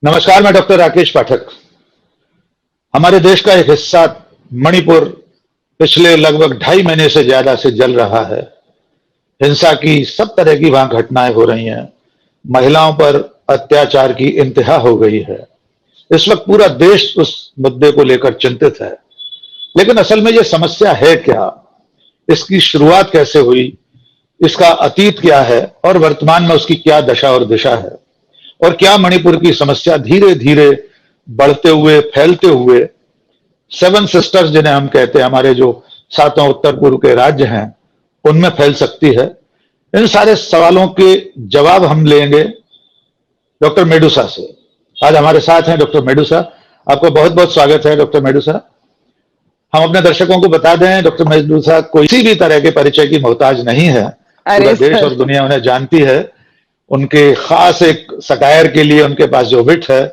नमस्कार, मैं डॉक्टर राकेश पाठक। हमारे देश का एक हिस्सा मणिपुर पिछले लगभग 2.5 महीने से ज्यादा से जल रहा है। हिंसा की सब तरह की वहां घटनाएं हो रही हैं। महिलाओं पर अत्याचार की इंतहा हो गई है। इस वक्त पूरा देश उस मुद्दे को लेकर चिंतित है। लेकिन असल में ये समस्या है क्या? इसकी शुरुआत कैसे हुई? इसका अतीत क्या है और वर्तमान में उसकी क्या दशा और दिशा है? और क्या मणिपुर की समस्या धीरे धीरे बढ़ते हुए, फैलते हुए सेवन सिस्टर्स जिन्हें हम कहते हैं, हमारे जो सातों उत्तर पूर्व के राज्य हैं, उनमें फैल सकती है? इन सारे सवालों के जवाब हम लेंगे डॉक्टर मेडुसा से। आज हमारे साथ हैं डॉक्टर मेडुसा। आपका बहुत बहुत स्वागत है डॉक्टर मेडुसा। हम अपने दर्शकों को बता दें, डॉक्टर मेडुसा कोई किसी भी तरह के परिचय की मोहताज नहीं है। पूरा देश और दुनिया उन्हें जानती है। उनके खास एक सटायर के लिए उनके पास जो विट है,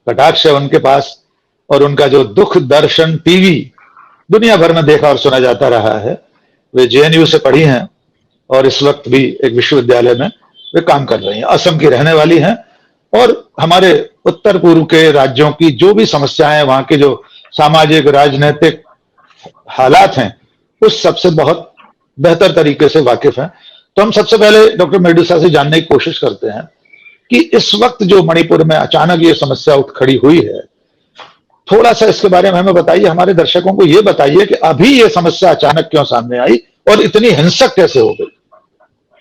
कटाक्ष है उनके पास, और उनका जो दुख दर्शन टीवी दुनिया भर में देखा और सुना जाता रहा है। वे जेएनयू से पढ़ी हैं और इस वक्त भी एक विश्वविद्यालय में वे काम कर रही हैं। असम की रहने वाली हैं और हमारे उत्तर पूर्व के राज्यों की जो भी समस्याएं, वहां के जो सामाजिक राजनीतिक हालात हैं, उस सबसे बहुत बेहतर तरीके से वाकिफ हैं। तो हम सबसे पहले डॉक्टर मेडुसा से जानने की कोशिश करते हैं कि इस वक्त जो मणिपुर में अचानक ये समस्या उठ खड़ी हुई है, थोड़ा सा इसके बारे में हमें बताइए। हमारे दर्शकों को ये बताइए कि अभी ये समस्या अचानक क्यों सामने आई और इतनी हिंसक कैसे हो गई?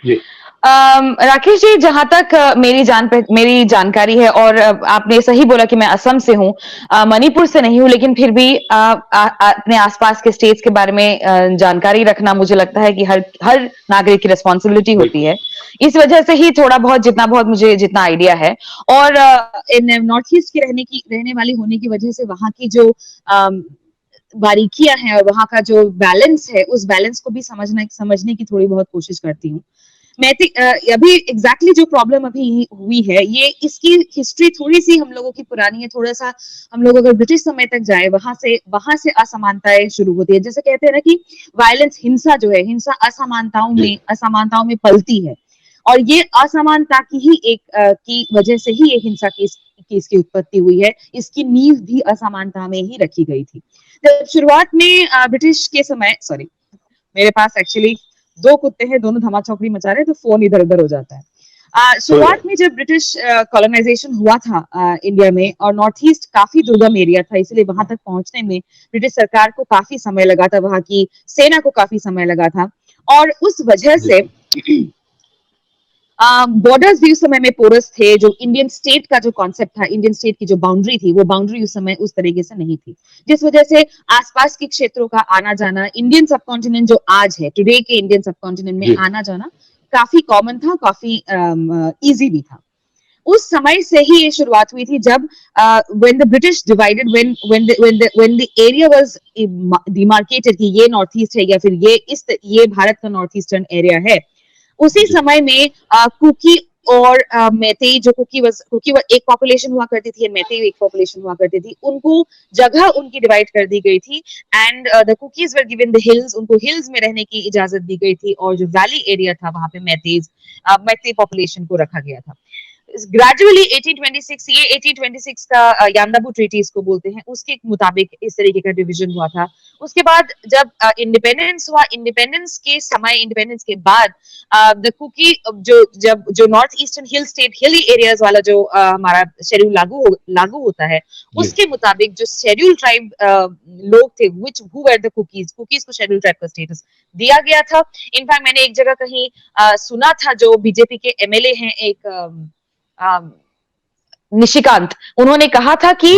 जी राकेश जी, जहां तक मेरी जानकारी है, और आपने सही बोला कि मैं असम से हूँ, मणिपुर से नहीं हूँ, लेकिन फिर भी अपने आसपास के स्टेट्स के बारे में जानकारी रखना मुझे लगता है कि हर नागरिक की रिस्पॉन्सिबिलिटी होती है। इस वजह से ही थोड़ा बहुत मुझे जितना आइडिया है, और इन नॉर्थ ईस्ट के रहने वाली होने की वजह से वहां की जो बारीकियां हैं और वहां का जो बैलेंस है, उस बैलेंस को भी समझने की थोड़ी बहुत कोशिश करती हूँ मैं। अभी एग्जैक्टली जो प्रॉब्लम अभी हुई है, ये इसकी हिस्ट्री थोड़ी सी हम लोगों की पुरानी है। थोड़ा सा हम लोग अगर ब्रिटिश समय तक जाए, वहां से असमानताएं शुरू होती है। जैसे कहते हैं ना कि वायलेंस, हिंसा जो है, हिंसा असमानताओं में पलती है, और ये असमानता की ही की वजह से ही ये हिंसा की इसकी उत्पत्ति हुई है। इसकी नींव भी असमानता में ही रखी गई थी। जब शुरुआत में ब्रिटिश के समय, सॉरी, मेरे पास एक्चुअली 2 कुत्ते हैं, दोनों धमाचौकड़ी मचा रहे हैं, तो फोन इधर उधर हो जाता है। शुरुआत में जब ब्रिटिश कॉलोनाइजेशन हुआ था इंडिया में, और नॉर्थ ईस्ट काफी दुर्गम एरिया था, इसलिए वहां तक पहुंचने में ब्रिटिश सरकार को काफी समय लगा था, वहां की सेना को काफी समय लगा था, और उस वजह से बॉर्डर्स भी उस समय में पोरस थे। जो इंडियन स्टेट का जो कॉन्सेप्ट था, इंडियन स्टेट की जो बाउंड्री थी, वो बाउंड्री उस समय उस तरीके से नहीं थी, जिस वजह से आसपास के क्षेत्रों का आना जाना, इंडियन सबकॉन्टिनेंट जो आज है, टुडे के इंडियन सबकॉन्टिनेंट में आना जाना काफी कॉमन था, काफी इजी भी था। उस समय से ही ये शुरुआत हुई थी, जब when the British divided, when the area was demarcated कि ये नॉर्थ ईस्ट है या फिर ये भारत का नॉर्थ ईस्टर्न एरिया है। उसी समय में कुकी और मैतेई, जो कुकी एक पॉपुलेशन हुआ करती थी, मैतेई एक पॉपुलेशन हुआ करती थी, उनको जगह उनकी डिवाइड कर दी गई थी, and the cookies were given the hills, उनको हिल्स में रहने की इजाजत दी गई थी, और जो वैली एरिया था वहां पे मैतेई पॉपुलेशन को रखा गया था। ग्रेजुअली 1826, ये 1826 का यान्दाबू ट्रीटी इसको बोलते हैं, उसके मुताबिक इस तरीके का डिवीजन हुआ था। उसके बाद जब इंडिपेंडेंस हुआ, इंडिपेंडेंस के बाद द कुकी जो नॉर्थ ईस्टर्न हिली एरियाज वाला जो हमारा शेड्यूल लागू होता है, उसके मुताबिक जो शेड्यूल ट्राइब लोग थे, हु वर द कुकीज को शेड्यूल ट्राइब का स्टेटस दिया गया था। इनफैक्ट मैंने एक जगह कहीं सुना था, जो बीजेपी के एमएलए हैं, एक निशिकांत, उन्होंने कहा था कि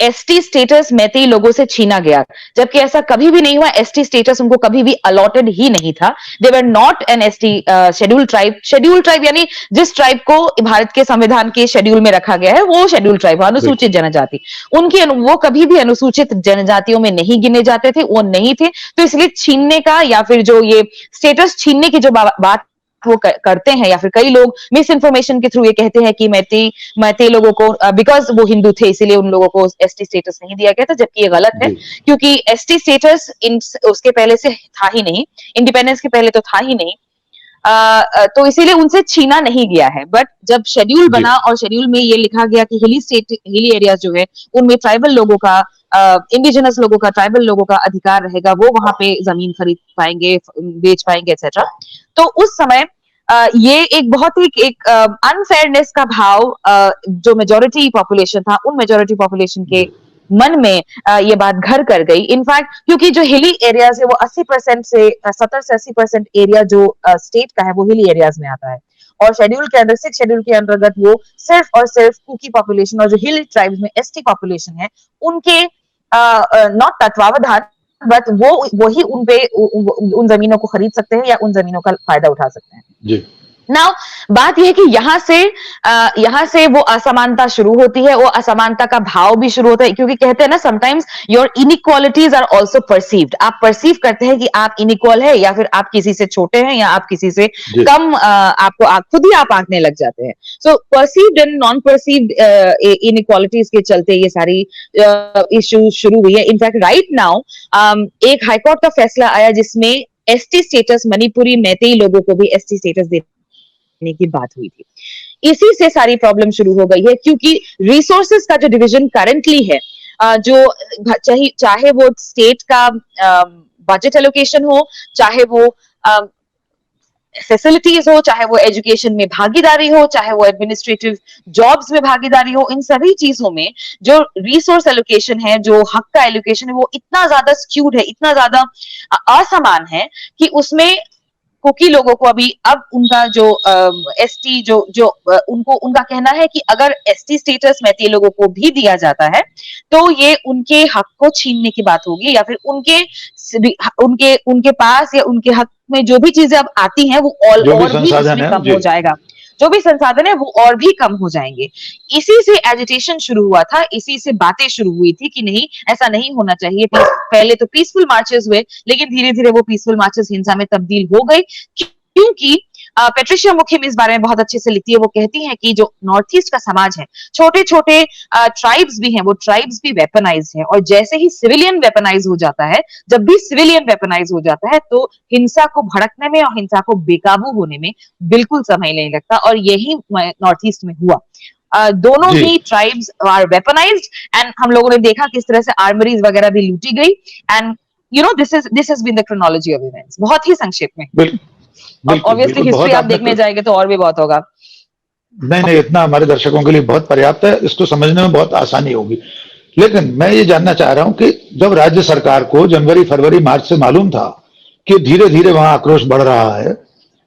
एसटी स्टेटस मैतेई लोगों से छीना गया, जबकि ऐसा कभी भी नहीं हुआ। एसटी स्टेटस उनको कभी भी अलॉटेड ही नहीं था। They were not an ST schedule tribe यानी जिस ट्राइब को भारत के संविधान के शेड्यूल में रखा गया है, वो शेड्यूल ट्राइब, अनुसूचित जनजाति, वो कभी भी अनुसूचित जनजातियों में नहीं गिने जाते थे, वो नहीं थे। तो इसलिए छीनने का, या फिर जो ये स्टेटस छीनने की जो बात वो करते हैं, या फिर कई लोग मिस इन्फॉर्मेशन के थ्रू ये कहते हैं कि मैतेई लोगों को, बिकॉज वो हिंदू थे इसीलिए उन लोगों को एसटी स्टेटस नहीं दिया गया था, जबकि ये गलत है, क्योंकि एसटी स्टेटस उसके पहले से था ही नहीं, इंडिपेंडेंस के पहले तो था ही नहीं। तो इसीलिए उनसे छीना नहीं गया है। बट जब शेड्यूल जी बना और शेड्यूल में ये लिखा गया कि हिली एरियाज जो है उनमें ट्राइबल लोगों का, इंडिजिनस लोगों का, ट्राइबल लोगों का अधिकार रहेगा, वो वहां पे जमीन खरीद पाएंगे, बेच पाएंगे, एक्सेट्रा। तो उस समय ये एक बहुत ही एक अनफेयरनेस का भाव जो मेजोरिटी पॉपुलेशन था, उन मेजोरिटी पॉपुलेशन के जी मन में ये बात घर कर गई। इनफैक्ट क्योंकि जो हिली एरियाज है वो 80% से 70 से 80% एरिया जो स्टेट का है वो हिली एरियाज में आता है। और शेड्यूल के अंदर, 6 शेड्यूल के अंतर्गत वो सिर्फ और सिर्फ कुकी पॉपुलेशन और जो हिल ट्राइब्स में एसटी पॉपुलेशन है उनके नॉट तत्वावधान, बट वो वही उन जमीनों को खरीद सकते हैं या उन जमीनों का फायदा उठा सकते हैं। जी नाउ बात यह है कि यहाँ से वो असमानता शुरू होती है, वो असमानता का भाव भी शुरू होता है, क्योंकि कहते हैं ना sometimes your inequalities are also perceived. आप परसीव करते हैं कि आप इनइक्वल है, या फिर आप किसी से छोटे हैं, या आप किसी से जी कम, आपको खुद ही आप आंकने लग जाते हैं। So perceived and non perceived inequalities के चलते ये सारी इश्यू शुरू हुई है। इनफैक्ट राइट नाउ एक हाईकोर्ट का फैसला आया जिसमें एसटी स्टेटस, मणिपुरी मैतेई लोगों को भी एसटी स्टेटस देने की बात हुई थी। इसी से सारी प्रॉब्लम शुरू हो गई है, क्योंकि रिसोर्सेज का जो डिवीजन करंटली है, जो चाहे वो स्टेट का बजट एलोकेशन हो, चाहे वो फैसिलिटीज हो, चाहे वो एजुकेशन में भागीदारी हो, चाहे वो एडमिनिस्ट्रेटिव जॉब्स में भागीदारी हो, इन सभी चीजों में जो रिसोर्स एलोकेशन है, जो हक का एलोकेशन है, वो इतना ज्यादा स्क्यूड है, इतना ज्यादा असमान है कि उसमें कुकी लोगों को अभी अब उनका जो एसटी उनको उनका कहना है कि अगर एसटी स्टेटस मैतेई लोगों को भी दिया जाता है तो ये उनके हक को छीनने की बात होगी, या फिर उनके पास या उनके हक में जो भी चीजें अब आती हैं वो और भी उसमें कम हो जाएगा। जो भी संसाधन है वो और भी कम हो जाएंगे। इसी से एजिटेशन शुरू हुआ था, इसी से बातें शुरू हुई थी कि नहीं, ऐसा नहीं होना चाहिए। पहले तो पीसफुल मार्चेस हुए, लेकिन धीरे धीरे वो पीसफुल मार्चेस हिंसा में तब्दील हो गई, क्योंकि पेट्रिशिया मुखिम इस बारे में बहुत अच्छे से लिखती है। वो कहती है कि जो नॉर्थ ईस्ट का समाज है, छोटे छोटे ट्राइब्स भी हैं, वो ट्राइब्स भी वेपनाइज है, और जैसे ही सिविलियन वेपनाइज हो जाता है, जब भी सिविलियन वेपनाइज हो जाता है तो हिंसा को भड़कने में और हिंसा को बेकाबू होने में बिल्कुल समय नहीं लगता, और यही नॉर्थ ईस्ट में हुआ। दोनों ही ट्राइब्स आर वेपनाइज्ड, एंड हम लोगों ने देखा किस तरह से आर्मरीज वगैरह भी लूटी गई। And you know this has been the chronology of events, बहुत ही संक्षेप में। ऑब्वियसली हिस्ट्री आप देखने जाएंगे तो और भी बहुत होगा। नहीं, इतना हमारे दर्शकों के लिए बहुत पर्याप्त है, इसको समझने में बहुत आसानी होगी। लेकिन मैं ये जानना चाह रहा हूं कि जब राज्य सरकार को जनवरी, फरवरी, मार्च से मालूम था कि धीरे धीरे वहां आक्रोश बढ़ रहा है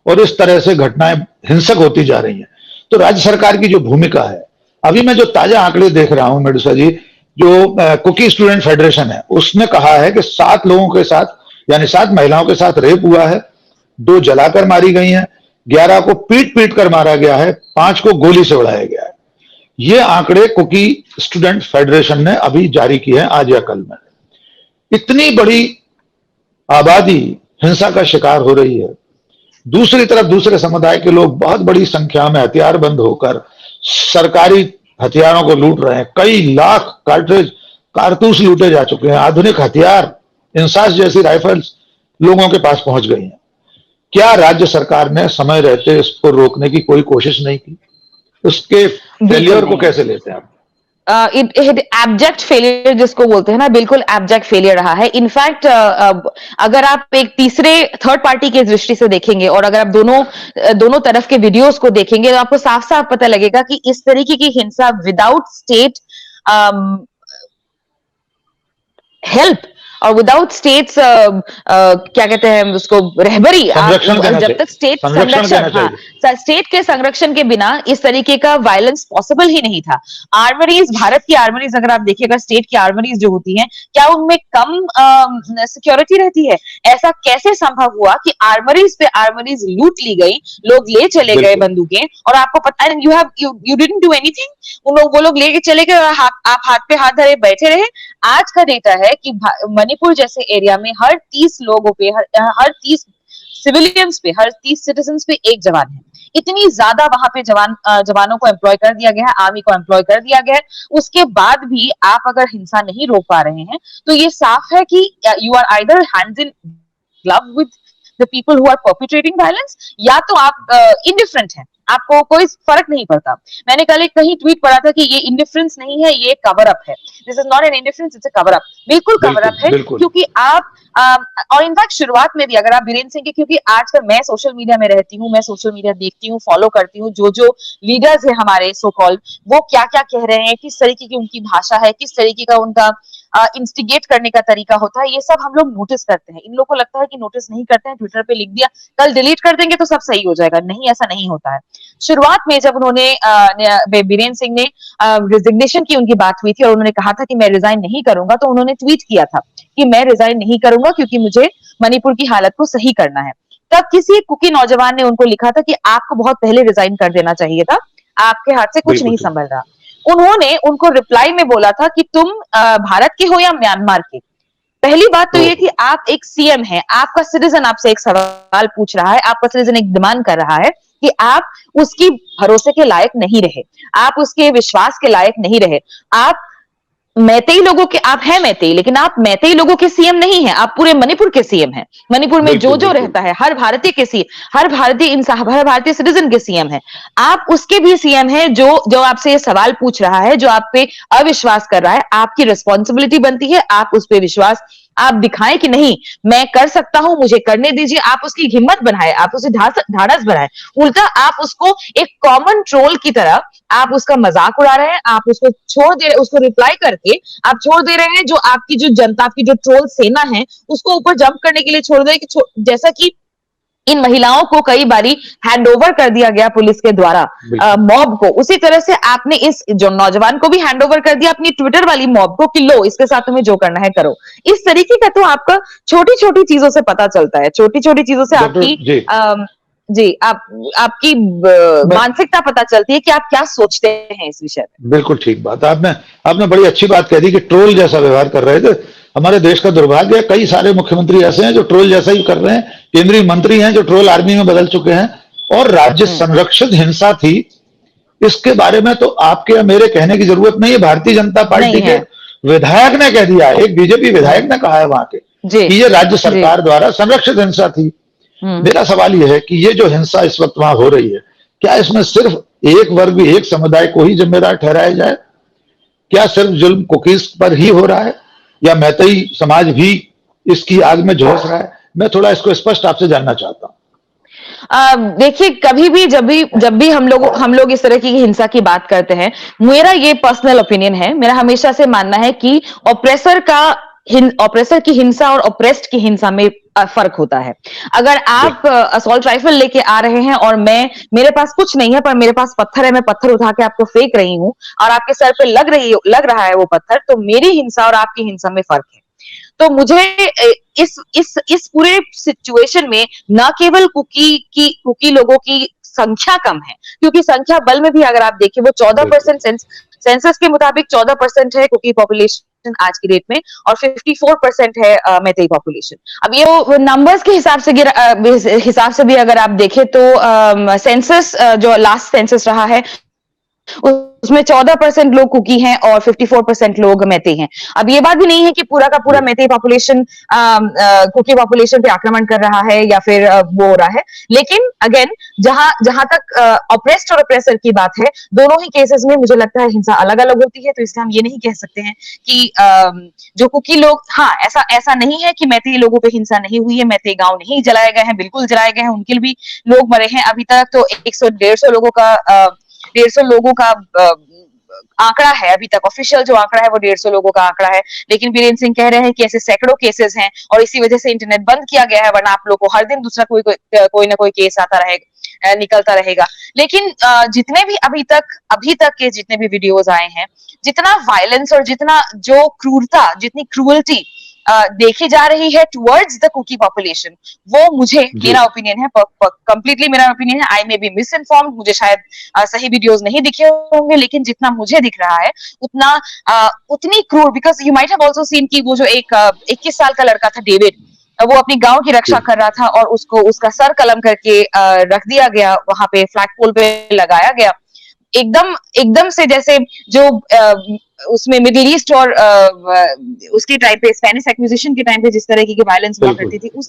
और इस तरह से घटनाएं हिंसक होती जा रही हैं, तो राज्य सरकार की जो भूमिका है, अभी मैं जो ताजा आंकड़े देख रहा हूं मेडुसा जी, जो कुकी स्टूडेंट फेडरेशन है उसने कहा है कि 7 लोगों के साथ, यानी 7 महिलाओं के साथ रेप हुआ है, 2 जलाकर मारी गई हैं, 11 को पीट पीट कर मारा गया है, 5 को गोली से उड़ाया गया है। ये आंकड़े कुकी स्टूडेंट फेडरेशन ने अभी जारी किए हैं, आज या कल में। इतनी बड़ी आबादी हिंसा का शिकार हो रही है, दूसरी तरफ दूसरे समुदाय के लोग बहुत बड़ी संख्या में हथियारबंद होकर सरकारी हथियारों को लूट रहे हैं। कई लाख कारतूस लूटे जा चुके हैं, आधुनिक हथियार, इंसास जैसी राइफल्स लोगों के पास पहुंच गई हैं। क्या राज्य सरकार ने समय रहते इसको रोकने की कोई कोशिश नहीं की? उसके फेलियर को कैसे लेते हैं आप? एब्जेक्ट फेलियर जिसको बोलते हैं ना, बिल्कुल एब्जेक्ट फेलियर रहा है। इनफैक्ट अगर आप एक थर्ड पार्टी की दृष्टि से देखेंगे और अगर आप दोनों तरफ के वीडियोस को देखेंगे तो आपको साफ साफ पता लगेगा कि इस तरीके की हिंसा विदाउट स्टेट हेल्प और विदाउट स्टेट्स क्या कहते हैं उसको, रहबरी, जब तक स्टेट संरक्षण, स्टेट के संरक्षण के बिना इस तरीके का वायलेंस पॉसिबल ही नहीं था। आर्मरीज, भारत की आर्मरीज अगर आप देखिएगा, स्टेट की आर्मरीज जो होती हैं, क्या उनमें कम सिक्योरिटी रहती है? ऐसा कैसे संभव हुआ कि आर्मरीज लूट ली गई, लोग ले चले गए बंदूकें, और आपको पता है यू डिडंट डू एनीथिंग। वो लोग लेके चले गए, आप हाथ पे हाथ धरे बैठे रहे। आज का डेटा है कि मणिपुर जैसे एरिया में हर 30 लोगों पे, हर 30 सिविलियंस पे, हर 30 सिटीजन्स पे एक जवान है। इतनी ज्यादा वहां पे जवानों को एम्प्लॉय कर दिया गया है, आर्मी को एम्प्लॉय कर दिया गया है। उसके बाद भी आप अगर हिंसा नहीं रोक पा रहे हैं तो ये साफ है कि you are either hands in glove with the people who are perpetrating violence, या तो आप इंडिफरेंट हैं, आपको कोई फर्क नहीं पड़ता। मैंने कल एक कहीं ट्वीट पढ़ा था कि ये इंडिफरेंस नहीं है, ये कवर अप है। This is not an indifference, it's a cover up. बिल्कुल कवर अप है, बिल्कुल। क्योंकि आप और इनफैक्ट शुरुआत में भी अगर आप वीरेंद्र सिंह के, क्योंकि आजकल मैं सोशल मीडिया में रहती हूँ, मैं सोशल मीडिया देखती हूँ, फॉलो करती हूँ, जो जो लीडर्स है हमारे सो कॉल्ड, वो क्या क्या कह रहे हैं, किस तरीके की उनकी भाषा है, किस तरीके का उनका इंस्टिगेट करने का तरीका होता है, ये सब हम लोग नोटिस करते हैं। इन लोगों को लगता है कि नोटिस नहीं करते हैं, ट्विटर पे लिख दिया, कल डिलीट कर देंगे तो सब सही हो जाएगा। नहीं, ऐसा नहीं होता है। शुरुआत में जब उन्होंने बीरेंद्र सिंह ने रिजिग्नेशन की उनकी बात हुई थी और उन्होंने कहा था कि मैं रिजाइन नहीं करूंगा, तो उन्होंने ट्वीट किया था कि मैं रिजाइन नहीं करूंगा क्योंकि मुझे मणिपुर की हालत को सही करना है। तब किसी कुकी नौजवान ने उनको लिखा था कि आपको बहुत पहले रिजाइन कर देना चाहिए था, आपके हाथ से कुछ नहीं संभल रहा। उन्होंने उनको रिप्लाई में बोला था कि तुम भारत के हो या म्यांमार के। पहली बात तो ये कि आप एक सीएम हैं, आपका सिटीजन आपसे एक सवाल पूछ रहा है, आपका सिटीजन एक डिमांड कर रहा है कि आप उसकी भरोसे के लायक नहीं रहे, आप उसके विश्वास के लायक नहीं रहे। आप मैतेई लोगों के, आप हैं मैतेई, लेकिन आप मैतेई लोगों के सीएम नहीं हैं, आप पूरे मणिपुर के सीएम हैं। मणिपुर में जो जो रहता है, हर भारतीय के सीएम, हर भारतीय सिटीजन के सीएम है। आप उसके भी सीएम हैं जो आपसे ये सवाल पूछ रहा है, जो आप पे अविश्वास कर रहा है। आपकी रिस्पॉन्सिबिलिटी बनती है, आप उस पर विश्वास आप दिखाएं कि नहीं, मैं कर सकता हूं, मुझे करने दीजिए। आप उसकी हिम्मत बढ़ाए, आप उसे ढाढ़स बढ़ाए। उल्टा आप उसको एक कॉमन ट्रोल की तरह आप उसका मजाक उड़ा रहे हैं, आप उसको छोड़ दे रहे, उसको रिप्लाई करके आप छोड़ दे रहे हैं। जो आपकी जो जनता, आपकी जो ट्रोल सेना है, उसको ऊपर जंप करने के लिए छोड़ दे, जैसा कि इन महिलाओं को कई बारी हैंडओवर कर दिया गया पुलिस के द्वारा मॉब को, उसी तरह से आपने इस जो नौजवान को भी हैंडओवर कर दिया अपनी ट्विटर वाली मॉब को कि लो, इसके साथ तुम्हें जो करना है करो। इस तरीके का तो आपका छोटी छोटी चीजों से पता चलता है, छोटी छोटी चीजों से आपकी आपकी मानसिकता पता चलती है कि आप क्या सोचते हैं इस विषय में। बिल्कुल ठीक बात। आपने बड़ी अच्छी बात कह दी कि ट्रोल जैसा व्यवहार कर रहे थे। हमारे देश का दुर्भाग्य है, कई सारे मुख्यमंत्री ऐसे हैं जो ट्रोल जैसा ही कर रहे हैं, केंद्रीय मंत्री हैं जो ट्रोल आर्मी में बदल चुके हैं। और राज्य संरक्षित हिंसा थी, इसके बारे में तो आपके या मेरे कहने की जरूरत नहीं है। भारतीय जनता पार्टी के विधायक ने कह दिया, एक बीजेपी विधायक ने कहा है वहां के कि ये राज्य सरकार द्वारा संरक्षित हिंसा थी। मेरा सवाल यह है कि ये जो हिंसा इस वक्त वहां हो रही है, क्या इसमें सिर्फ एक वर्ग, एक समुदाय को ही जिम्मेदार ठहराया जाए? क्या सिर्फ जुल्म कुकीज पर ही हो रहा है, या मैतेई समाज भी इसकी आग में झुलस रहा है? मैं थोड़ा इसको स्पष्ट आपसे जानना चाहता हूं। देखिए, कभी भी जब भी हम लोग इस तरह की हिंसा की बात करते हैं, मेरा ये पर्सनल ओपिनियन है, मेरा हमेशा से मानना है कि ऑपरेसर की हिंसा और ऑपरेस्ड की हिंसा में फर्क होता है। अगर आप असॉल्ट राइफल लेके आ रहे हैं और मेरे पास कुछ नहीं है पर मेरे पास पत्थर है, मैं पत्थर उठा के आपको फेंक रही हूं और आपके सर पे लग रहा है वो पत्थर, तो मेरी हिंसा और आपकी हिंसा में फर्क है। तो मुझे इस पूरे सिचुएशन में न केवल कुकी लोगों की संख्या कम है, क्योंकि संख्या बल में भी अगर आप देखिए वो 14% सेंसस के मुताबिक 14% है कुकी पॉपुलेशन आज की डेट में, और 54% है मैतेई पॉपुलेशन। अब ये नंबर्स के हिसाब से भी अगर आप देखें तो सेंसस जो लास्ट सेंसस रहा है उसमें 14% लोग कुकी हैं और 54% लोग मैतेई हैं। अब ये बात भी नहीं है कि पूरा का पूरा मैतेई पॉपुलेशन कुकी पॉपुलेशन पे आक्रमण कर रहा है या फिर वो हो रहा है, लेकिन अगेन जहां तक ऑपरेस्ड और ऑपरेसर की बात है, दोनों ही केसेस में मुझे लगता है हिंसा अलग अलग होती है। तो इसलिए हम ये नहीं कह सकते हैं कि जो कुकी लोग, हाँ, ऐसा नहीं है कि मैतेई लोगों पे हिंसा नहीं हुई है, मैतेई गांव नहीं जलाए गए हैं, बिल्कुल जलाए गए हैं, उनके भी लोग मरे हैं। अभी तक तो 150 लोगों का आंकड़ा है, अभी तक ऑफिशियल जो आंकड़ा है वो 150 लोगों का आंकड़ा है, लेकिन वीरेंद्र सिंह कह रहे हैं कि ऐसे सैकड़ों केसेस हैं और इसी वजह से इंटरनेट बंद किया गया है, वरना आप लोग को हर दिन दूसरा कोई ना कोई केस आता रहेगा, निकलता रहेगा। लेकिन जितने भी अभी तक के जितने भी वीडियोस आए हैं, जितना वायलेंस और जितना जो क्रूरता, जितनी क्रूअल्टी देखी जा रही है टुवर्ड्स द कुकी पॉपुलेशन, वो मेरा ओपिनियन है, कंप्लीटली मेरा ओपिनियन है। आई मे बी मिस इन्फॉर्म्ड, मुझे शायद सही वीडियोस नहीं दिखे होंगे, लेकिन जितना मुझे दिख रहा है उतनी क्रूर, because you might have also seen कि वो जो एक 21 साल का लड़का था डेविड, वो अपनी गांव की रक्षा कर रहा था और उसको उसका सर कलम करके रख दिया गया, वहां पे फ्लैग पोल पे लगाया गया। एकदम एकदम से जैसे जो उसमें मिडिल ईस्ट और उसके टाइम पे स्पेनिश एक्विजिशन के टाइम पे जिस तरह की वायलेंस हुआ बिल्कुल। करती थी, उस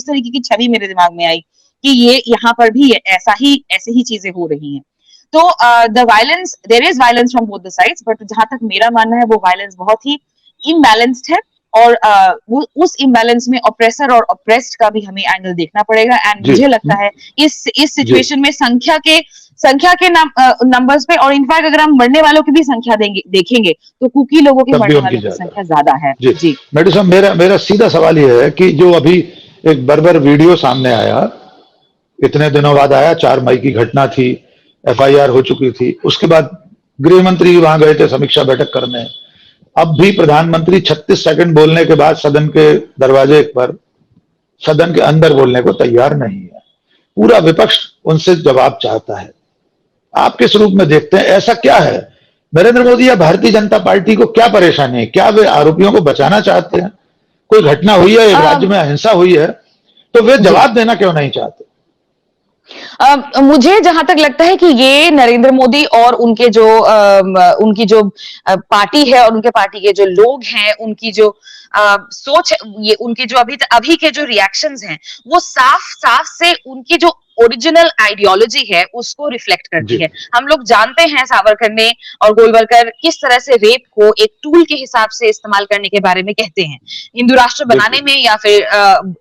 तरीके की छवि मेरे दिमाग में आई कि ये यहाँ पर भी ऐसे ही चीजें हो रही हैं। तो the violence, there is violence from both the sides, but जहां तक मेरा मानना है वो वायलेंस बहुत ही इम्बैलेंस्ड है, और उस इम्बैलेंस में ऑप्रेसर और ऑप्रेस्ड का भी हमें एंगल देखना पड़ेगा। एंड जी मुझे लगता है इस जी सिचुएशन में संख्या के नंबर्स पे, और इनफैक्ट अगर हम मरने वालों की भी संख्या देखेंगे तो कुकी लोगों के तब भी मरने उनकी वालों की ज्यादा संख्या ज्यादा है। जी। जी मैडम साहब, मेरा मेरा सीधा सवाल यह है कि जो अभी एक बर्बर वीडियो सामने आया, इतने दिनों बाद आया, 4 मई की घटना थी, एफआईआर हो चुकी थी, उसके बाद गृह मंत्री वहां गए थे समीक्षा बैठक करने। अब भी प्रधानमंत्री 36 सेकंड बोलने के बाद सदन के दरवाजे पर, सदन के अंदर बोलने को तैयार नहीं है। पूरा विपक्ष उनसे जवाब चाहता है। आप किस रूप में देखते हैं, ऐसा क्या है नरेंद्र मोदी या भारतीय जनता पार्टी को, क्या परेशानी है? क्या वे आरोपियों को बचाना चाहते हैं? कोई घटना हुई है, एक राज्य में अहिंसा हुई है, तो वे जवाब देना क्यों नहीं चाहते? मुझे जहां तक लगता है कि ये नरेंद्र मोदी और उनकी जो पार्टी है और उनके पार्टी के जो लोग हैं, उनकी जो सोच, ये उनके जो अभी के जो रिएक्शंस हैं, वो साफ साफ से उनकी जो ओरिजिनल आइडियोलॉजी है उसको रिफ्लेक्ट करती जी है। हम लोग जानते हैं सावरकर ने और गोलवलकर किस तरह से रेप को एक टूल के हिसाब से इस्तेमाल करने के बारे में कहते हैं, हिंदू राष्ट्र बनाने में या फिर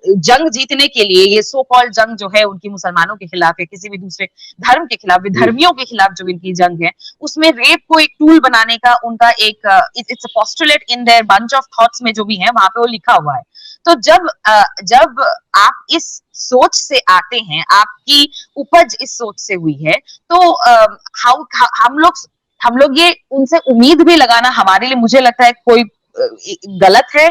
जंग जीतने के लिए। ये सो कॉल्ड जंग जो है उनकी मुसलमानों के खिलाफ या किसी भी दूसरे धर्म के खिलाफ, विधर्मियों के खिलाफ जो इनकी जंग है, उसमें रेप को एक टूल बनाने का उनका एक it's a postulate in their bunch of thoughts में जो भी है वहां पे वो लिखा हुआ है। तो जब आप इस सोच से आते हैं, आपकी उपज इस सोच से हुई है, तो हम लोग ये उनसे उम्मीद भी लगाना हमारे लिए, मुझे लगता है कोई गलत है।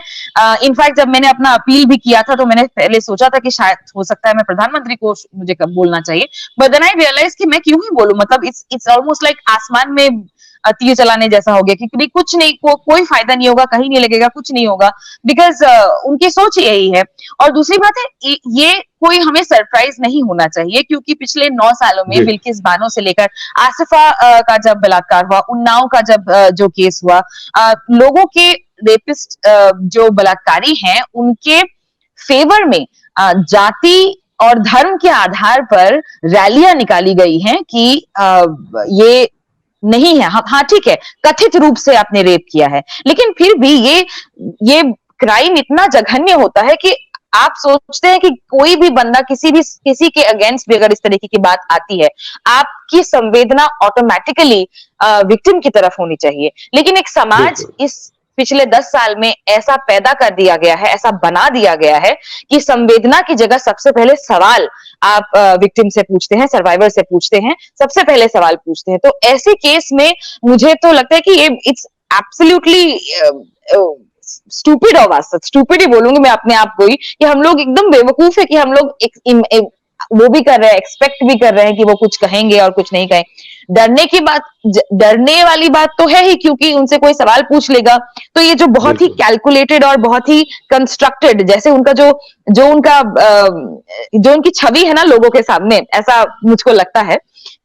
इनफैक्ट जब मैंने अपना अपील भी किया था तो मैंने पहले सोचा था कि शायद हो सकता है मैं प्रधानमंत्री को मुझे कब बोलना चाहिए, बट देन आई रियलाइज कि मैं क्यों ही बोलूं, मतलब इट्स ऑलमोस्ट लाइक आसमान में तीर चलाने जैसा हो गया, क्योंकि कुछ नहीं, कोई फायदा नहीं होगा, कहीं नहीं लगेगा, कुछ नहीं होगा, बिकॉज उनकी सोच यही है। और दूसरी बात है, ये कोई हमें सरप्राइज नहीं होना चाहिए, क्योंकि पिछले 9 सालों में बिल्किस बानो से लेकर आसिफा का जब बलात्कार हुआ, उन्नाव का जब जो केस हुआ, लोगों के रेपिस्ट जो बलात्कारी हैं उनके फेवर में जाति और धर्म के आधार पर रैलियां निकाली गई हैं कि ये नहीं है। हाँ ठीक है, कथित रूप से आपने रेप किया है, लेकिन फिर भी ये क्राइम इतना जघन्य होता है कि आप सोचते हैं कि कोई भी बंदा किसी के अगेंस्ट भी अगर इस तरीके की बात आती है, आपकी संवेदना ऑटोमेटिकली विक्टिम की तरफ होनी चाहिए। लेकिन एक समाज इस पिछले 10 साल में ऐसा पैदा कर दिया गया है, ऐसा बना दिया गया है कि संवेदना की जगह सबसे पहले सवाल आप विक्टिम से पूछते हैं, सर्वाइवर से पूछते हैं, सबसे पहले सवाल पूछते हैं। तो ऐसे केस में मुझे तो लगता है कि ये it's absolutely stupid of us, stupid ही बोलूंगी मैं अपने आप को ही, कि हम लोग एकदम बेवकूफ है कि हम लोग वो भी कर रहे हैं, एक्सपेक्ट भी कर रहे हैं कि वो कुछ कहेंगे और कुछ नहीं कहें। डरने वाली बात तो है ही, क्योंकि उनसे कोई सवाल पूछ लेगा तो ये जो बहुत ही कैलकुलेटेड और बहुत ही कंस्ट्रक्टेड, जैसे उनका जो उनकी छवि है ना लोगों के सामने, ऐसा मुझको लगता है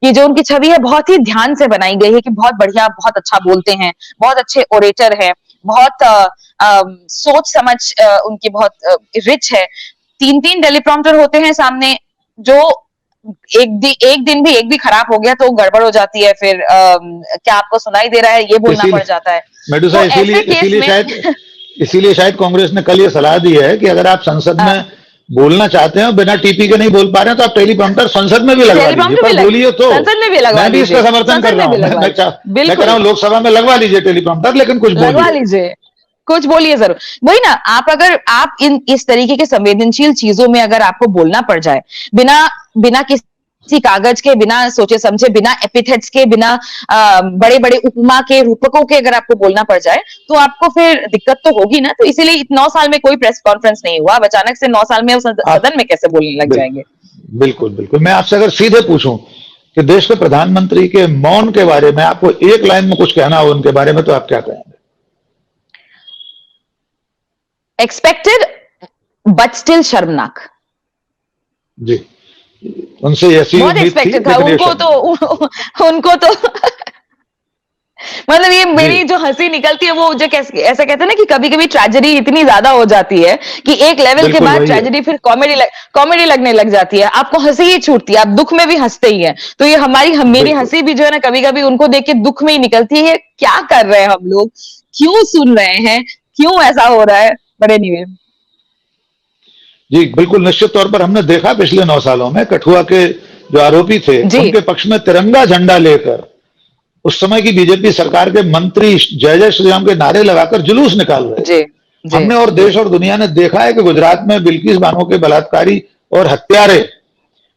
कि जो उनकी छवि है बहुत ही ध्यान से बनाई गई है कि बहुत बढ़िया, बहुत अच्छा बोलते हैं, बहुत अच्छे ओरेटर है, बहुत सोच समझ उनकी बहुत रिच है। 3-3 टेलीप्रॉम्प्टर होते हैं सामने, जो एक दिन भी एक भी खराब हो गया तो गड़बड़ हो जाती है, फिर क्या आपको सुनाई दे रहा है ये बोलना पड़ जाता है। मैडम साहब, इसीलिए शायद कांग्रेस ने कल ये सलाह दी है कि अगर आप संसद में बोलना चाहते हैं बिना टीपी के नहीं बोल पा रहे हैं तो आप टेलीप्रॉम्प्टर संसद में भी लगवा लीजिए, पर बोलिए तो। संसद में भी लगवा मैं भी इसका समर्थन कर रहा हूँ, मैं कह रहा हूँ लोकसभा में लगवा लीजिए टेलीप्रॉम्प्टर, लेकिन कुछ लगवा लीजिए, कुछ बोलिए जरूर। वही ना, आप इस तरीके के संवेदनशील चीजों में अगर आपको बोलना पड़ जाए, बिना किसी कागज के, बिना सोचे समझे, बिना एपिथेट्स के, बिना बड़े बड़े उपमा के, रूपकों के अगर आपको बोलना पड़ जाए तो आपको फिर दिक्कत तो होगी ना। तो इसीलिए 9 साल में कोई प्रेस कॉन्फ्रेंस नहीं हुआ, अब अचानक से 9 साल में सदन में कैसे बोलने लग जाएंगे? बिल्कुल बिल्कुल। मैं आपसे अगर सीधे पूछूं कि देश के प्रधानमंत्री के मौन के बारे में आपको एक लाइन में कुछ कहना हो उनके बारे में, तो आप क्या कहेंगे? एक्सपेक्टेड बट स्टिल शर्मनाक। जी, उनसे ऐसी बहुत उम्मीद थी, एक्सपेक्टेड था लेकिन ये उनको तो मतलब ये मेरी जी जो हंसी निकलती है वो जो ऐसा कहते हैं ना कि कभी कभी ट्रेजेडी इतनी ज्यादा हो जाती है कि एक लेवल के बिल्कुल बाद वही है। ट्रेजेडी फिर कॉमेडी लगने लग जाती है, आपको हंसी ही छूटती है, आप दुख में भी हंसते ही हैं। तो ये मेरी बिल्कुल हंसी भी जो है ना कभी कभी उनको देख के दुख में ही निकलती है, क्या कर रहे हैं हम लोग, क्यों सुन रहे हैं, क्यों ऐसा हो रहा है। बड़े anyway, जी, बिल्कुल निश्चित तौर पर हमने देखा पिछले 9 सालों में कठुआ के जो आरोपी थे, जी उनके पक्ष में तिरंगा झंडा लेकर उस समय की बीजेपी सरकार के मंत्री जय जय श्री राम के नारे लगाकर जुलूस निकाल रहे थे। जी जी हमने और जी देश और दुनिया ने देखा है कि गुजरात में बिल्किस बानो के बलात्कारी और हत्यारे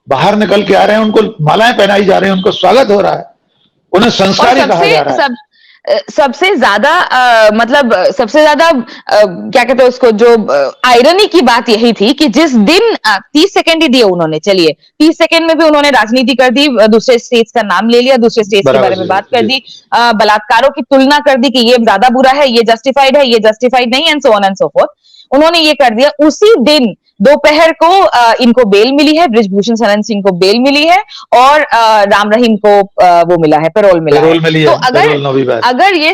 बाहर निकल के आ रहे हैं, उनको मालाएं पहनाई जा रही हैं, उनको स्वागत हो रहा है, उन्हें और संस्कारी कहा जा रहा है। सबसे ज्यादा मतलब सबसे ज्यादा क्या कहते हैं उसको, जो आयरनी की बात यही थी कि जिस दिन 30 सेकंड ही दिए उन्होंने, चलिए 30 सेकंड में भी उन्होंने राजनीति कर दी, दूसरे स्टेट्स का नाम ले लिया, दूसरे स्टेट्स के बराबर बारे में से बात कर जी दी, बलात्कारों की तुलना कर दी कि ये ज्यादा बुरा है, ये जस्टिफाइड है, ये जस्टिफाइड नहीं, and so on and so fourth. उन्होंने ये कर दिया। उसी दिन दोपहर को इनको बेल मिली है, ब्रिजभूषण शरण सिंह को बेल मिली है, और राम रहीम को वो मिला है, पैरोल मिला है। पेरोल में तो लिया, पेरोल नौवीं बार। अगर ये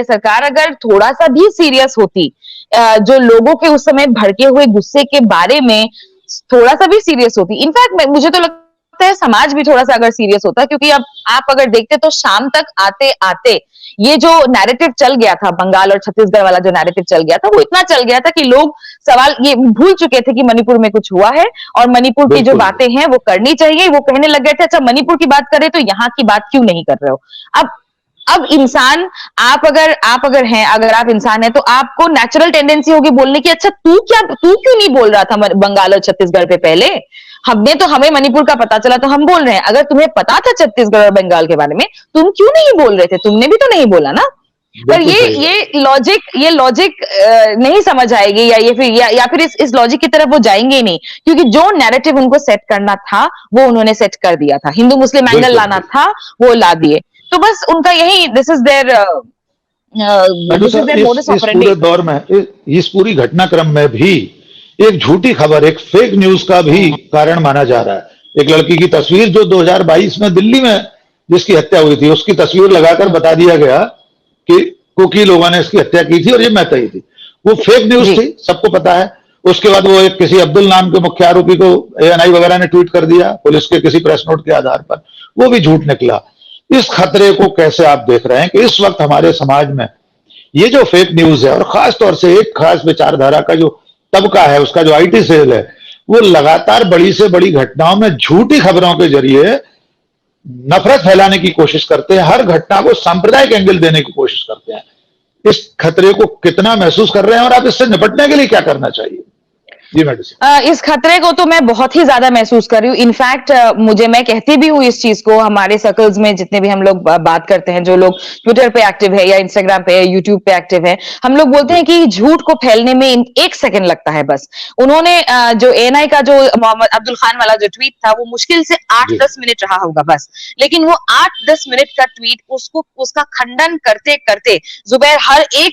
सरकार अगर थोड़ा सा भी सीरियस होती, जो लोगों के उस समय भड़के हुए गुस्से के बारे में थोड़ा सा भी सीरियस होती, इनफैक्ट मुझे तो लगता है समाज भी थोड़ा सा अगर सीरियस होता, क्योंकि अब आप अगर देखते तो शाम तक आते आते ये जो नैरेटिव चल गया था, बंगाल और छत्तीसगढ़ वाला जो नैरेटिव चल गया था, वो इतना चल गया था कि लोग सवाल ये भूल चुके थे कि मणिपुर में कुछ हुआ है, और मणिपुर की जो बिल्कुल बातें हैं वो करनी चाहिए। वो कहने लग गए थे अच्छा मणिपुर की बात कर रहे तो यहाँ की बात क्यों नहीं कर रहे हो। अब इंसान, आप अगर हैं, अगर आप इंसान हैं तो आपको नेचुरल टेंडेंसी होगी बोलने की, अच्छा तू क्यों नहीं बोल रहा था बंगाल और छत्तीसगढ़ पे पहले, हमें मणिपुर का पता चला तो हम बोल रहे हैं। अगर तुम्हें पता था छत्तीसगढ़ और बंगाल के बारे में, तुम क्यों नहीं बोल रहे थे, तुमने भी तो नहीं बोला ना। पर बिल्कुल सही है। ये लॉजिक नहीं समझ आएगी, या फिर इस लॉजिक की तरफ वो जाएंगे ही नहीं, क्योंकि जो नैरेटिव उनको सेट करना था वो उन्होंने सेट कर दिया था, हिंदू मुस्लिम एंगल बिल्कुल लाना था वो ला दिए। तो बस उनका यही, दिस इज देयर मोडस इस ऑपरेंडी। पूरे दौर में इस पूरी घटनाक्रम में भी एक झूठी खबर, एक फेक न्यूज का भी कारण माना जा रहा है। एक लड़की की तस्वीर जो 2022 में दिल्ली में जिसकी हत्या हुई थी, उसकी तस्वीर लगाकर बता दिया गया कि कुकी लोगों ने इसकी हत्या की थी और ये महता ही थी। वो फेक न्यूज जी थी, सबको पता है। उसके बाद वो एक किसी अब्दुल नाम के मुख्य आरोपी को एएनआई वगैरह ने ट्वीट कर दिया पुलिस के किसी प्रेस नोट के आधार पर, वो भी झूठ निकला। इस खतरे को कैसे आप देख रहे हैं कि इस वक्त हमारे समाज में ये जो फेक न्यूज है, और खास तौर से एक खास विचारधारा का जो तबका है, उसका जो आईटी सेल है, वो लगातार बड़ी से बड़ी घटनाओं में झूठी खबरों के जरिए नफरत फैलाने की कोशिश करते हैं, हर घटना को सांप्रदायिक एंगल देने की कोशिश करते हैं। इस खतरे को कितना महसूस कर रहे हैं और आप इससे निपटने के लिए क्या करना चाहिए? जी मेडिसिन। इस खतरे को तो मैं बहुत ही ज्यादा महसूस कर रही हूँ। इनफैक्ट मैं कहती भी हूँ इस चीज को, हमारे सर्कल्स में जितने भी हम लोग बात करते हैं, जो लोग ट्विटर पे एक्टिव है या इंस्टाग्राम पे या यूट्यूब पे एक्टिव है, हम लोग बोलते हैं कि झूठ को फैलने में 1 सेकंड लगता है बस। उन्होंने जो एएनआई का जो मोहम्मद अब्दुल खान वाला जो ट्वीट था, वो मुश्किल से 8-10 मिनट रहा होगा बस, लेकिन वो 8-10 मिनट का ट्वीट उसका खंडन करते करते जुबैर हर एक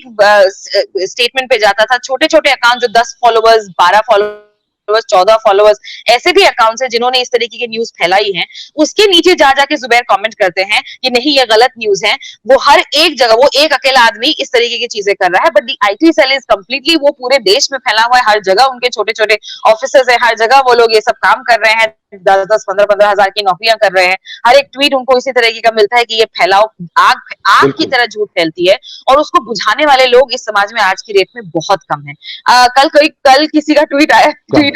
स्टेटमेंट पे जाता था। छोटे छोटे अकाउंट जो 10 फॉलोअर्स, 12 फॉलोअर्स, 14 फॉलोअर्स, ऐसे भी अकाउंट्स हैं जिन्होंने इस तरीके की न्यूज फैलाई है, उसके नीचे जा जाके जुबैर कमेंट करते हैं कि नहीं ये गलत न्यूज है। वो हर एक जगह, वो एक अकेला आदमी इस तरीके की चीजें कर रहा है, but the IT cell is completely, वो पूरे देश में फैला हुआ है, हर जगह उनके छोटे छोटे ऑफिसर्स है, हर जगह वो लोग ये सब काम कर रहे हैं, 10-10, 15-15 हजार की नौकरियां कर रहे हैं। हर एक ट्वीट उनको इसी तरीके का मिलता है कि ये फैलाओ, आग की तरह झूठ फैलती है, और उसको बुझाने वाले लोग इस समाज में आज की डेट में बहुत कम है। कल किसी का ट्वीट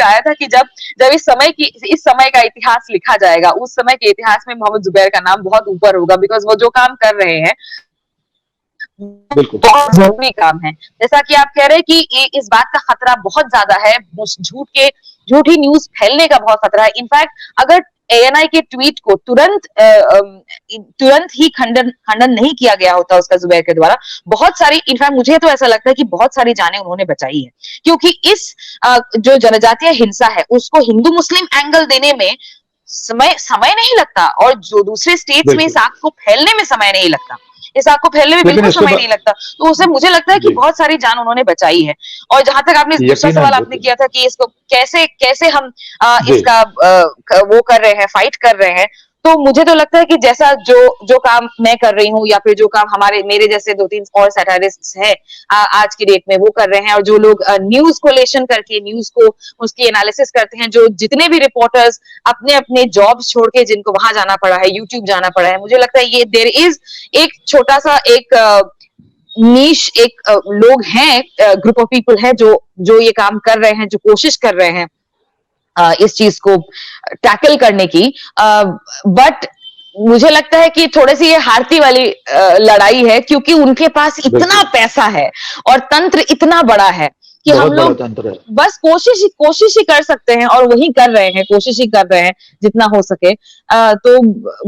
आया था कि जब इस समय का इतिहास लिखा जाएगा, उस समय के इतिहास में मोहम्मद जुबैर का नाम बहुत ऊपर होगा, बिकॉज वो जो काम कर रहे हैं बहुत जरूरी काम है। जैसा कि आप कह रहे हैं कि इस बात का खतरा बहुत ज्यादा है, झूठी न्यूज फैलने का बहुत खतरा है। इनफैक्ट अगर एएनआई के ट्वीट को तुरंत ही खंडन नहीं किया गया होता उसका जुबैर के द्वारा, बहुत सारी, इनफैक्ट मुझे तो ऐसा लगता है कि बहुत सारी जानें उन्होंने बचाई है, क्योंकि इस जो जनजातीय हिंसा है उसको हिंदू मुस्लिम एंगल देने में समय नहीं लगता, और जो दूसरे स्टेट्स में इस आग को फैलने में समय नहीं लगता। इस आग को फैलने में लेकिन बिल्कुल इसके समय बाद नहीं लगता। तो उससे मुझे लगता है कि जी बहुत सारी जान उन्होंने बचाई है। और जहां तक आपने दूसरा यकीनन सवाल आपने यकीन किया था कि इसको कैसे कैसे हम जी इसका वो कर रहे हैं, फाइट कर रहे हैं, तो मुझे तो लगता है कि जैसा जो जो काम मैं कर रही हूँ या फिर जो काम हमारे मेरे जैसे 2-3 और सैटारिस्ट्स हैं आज की डेट में वो कर रहे हैं, और जो लोग न्यूज कोलेशन करके न्यूज को उसकी एनालिसिस करते हैं, जो जितने भी रिपोर्टर्स अपने अपने जॉब्स छोड़ के जिनको वहां जाना पड़ा है, यूट्यूब जाना पड़ा है, मुझे लगता है ये देयर इज एक छोटा सा एक नीश लोग हैं, ग्रुप ऑफ पीपल है जो जो ये काम कर रहे हैं, जो कोशिश कर रहे हैं इस चीज को टैकल करने की। बट मुझे लगता है कि थोड़ी सी ये हारती वाली लड़ाई है, क्योंकि उनके पास इतना बिल्कुल पैसा है और तंत्र इतना बड़ा है कि हम बहुत बड़ा लोग तंत्र है बस कोशिश ही कर सकते हैं, और वही कर रहे हैं, कोशिश ही कर रहे हैं जितना हो सके। तो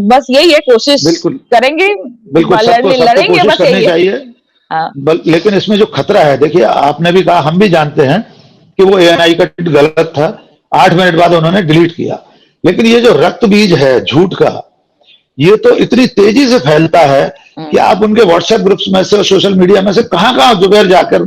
बस यही है, कोशिश बिल्कुल करेंगे, बिल्कुल सबको सबको लड़ेंगे, कोशिश बस करनी यही है। चाहिए हाँ, लेकिन इसमें जो खतरा है देखिए आपने भी कहा हम भी जानते हैं कि वो एएनआई का ट्वीट गलत था 8 मिनट बाद उन्होंने डिलीट किया लेकिन ये जो रक्त बीज है झूठ का ये तो इतनी तेजी से फैलता है कि आप उनके व्हाट्सएप ग्रुप्स में से और सोशल मीडिया में से कहां जुबेर जाकर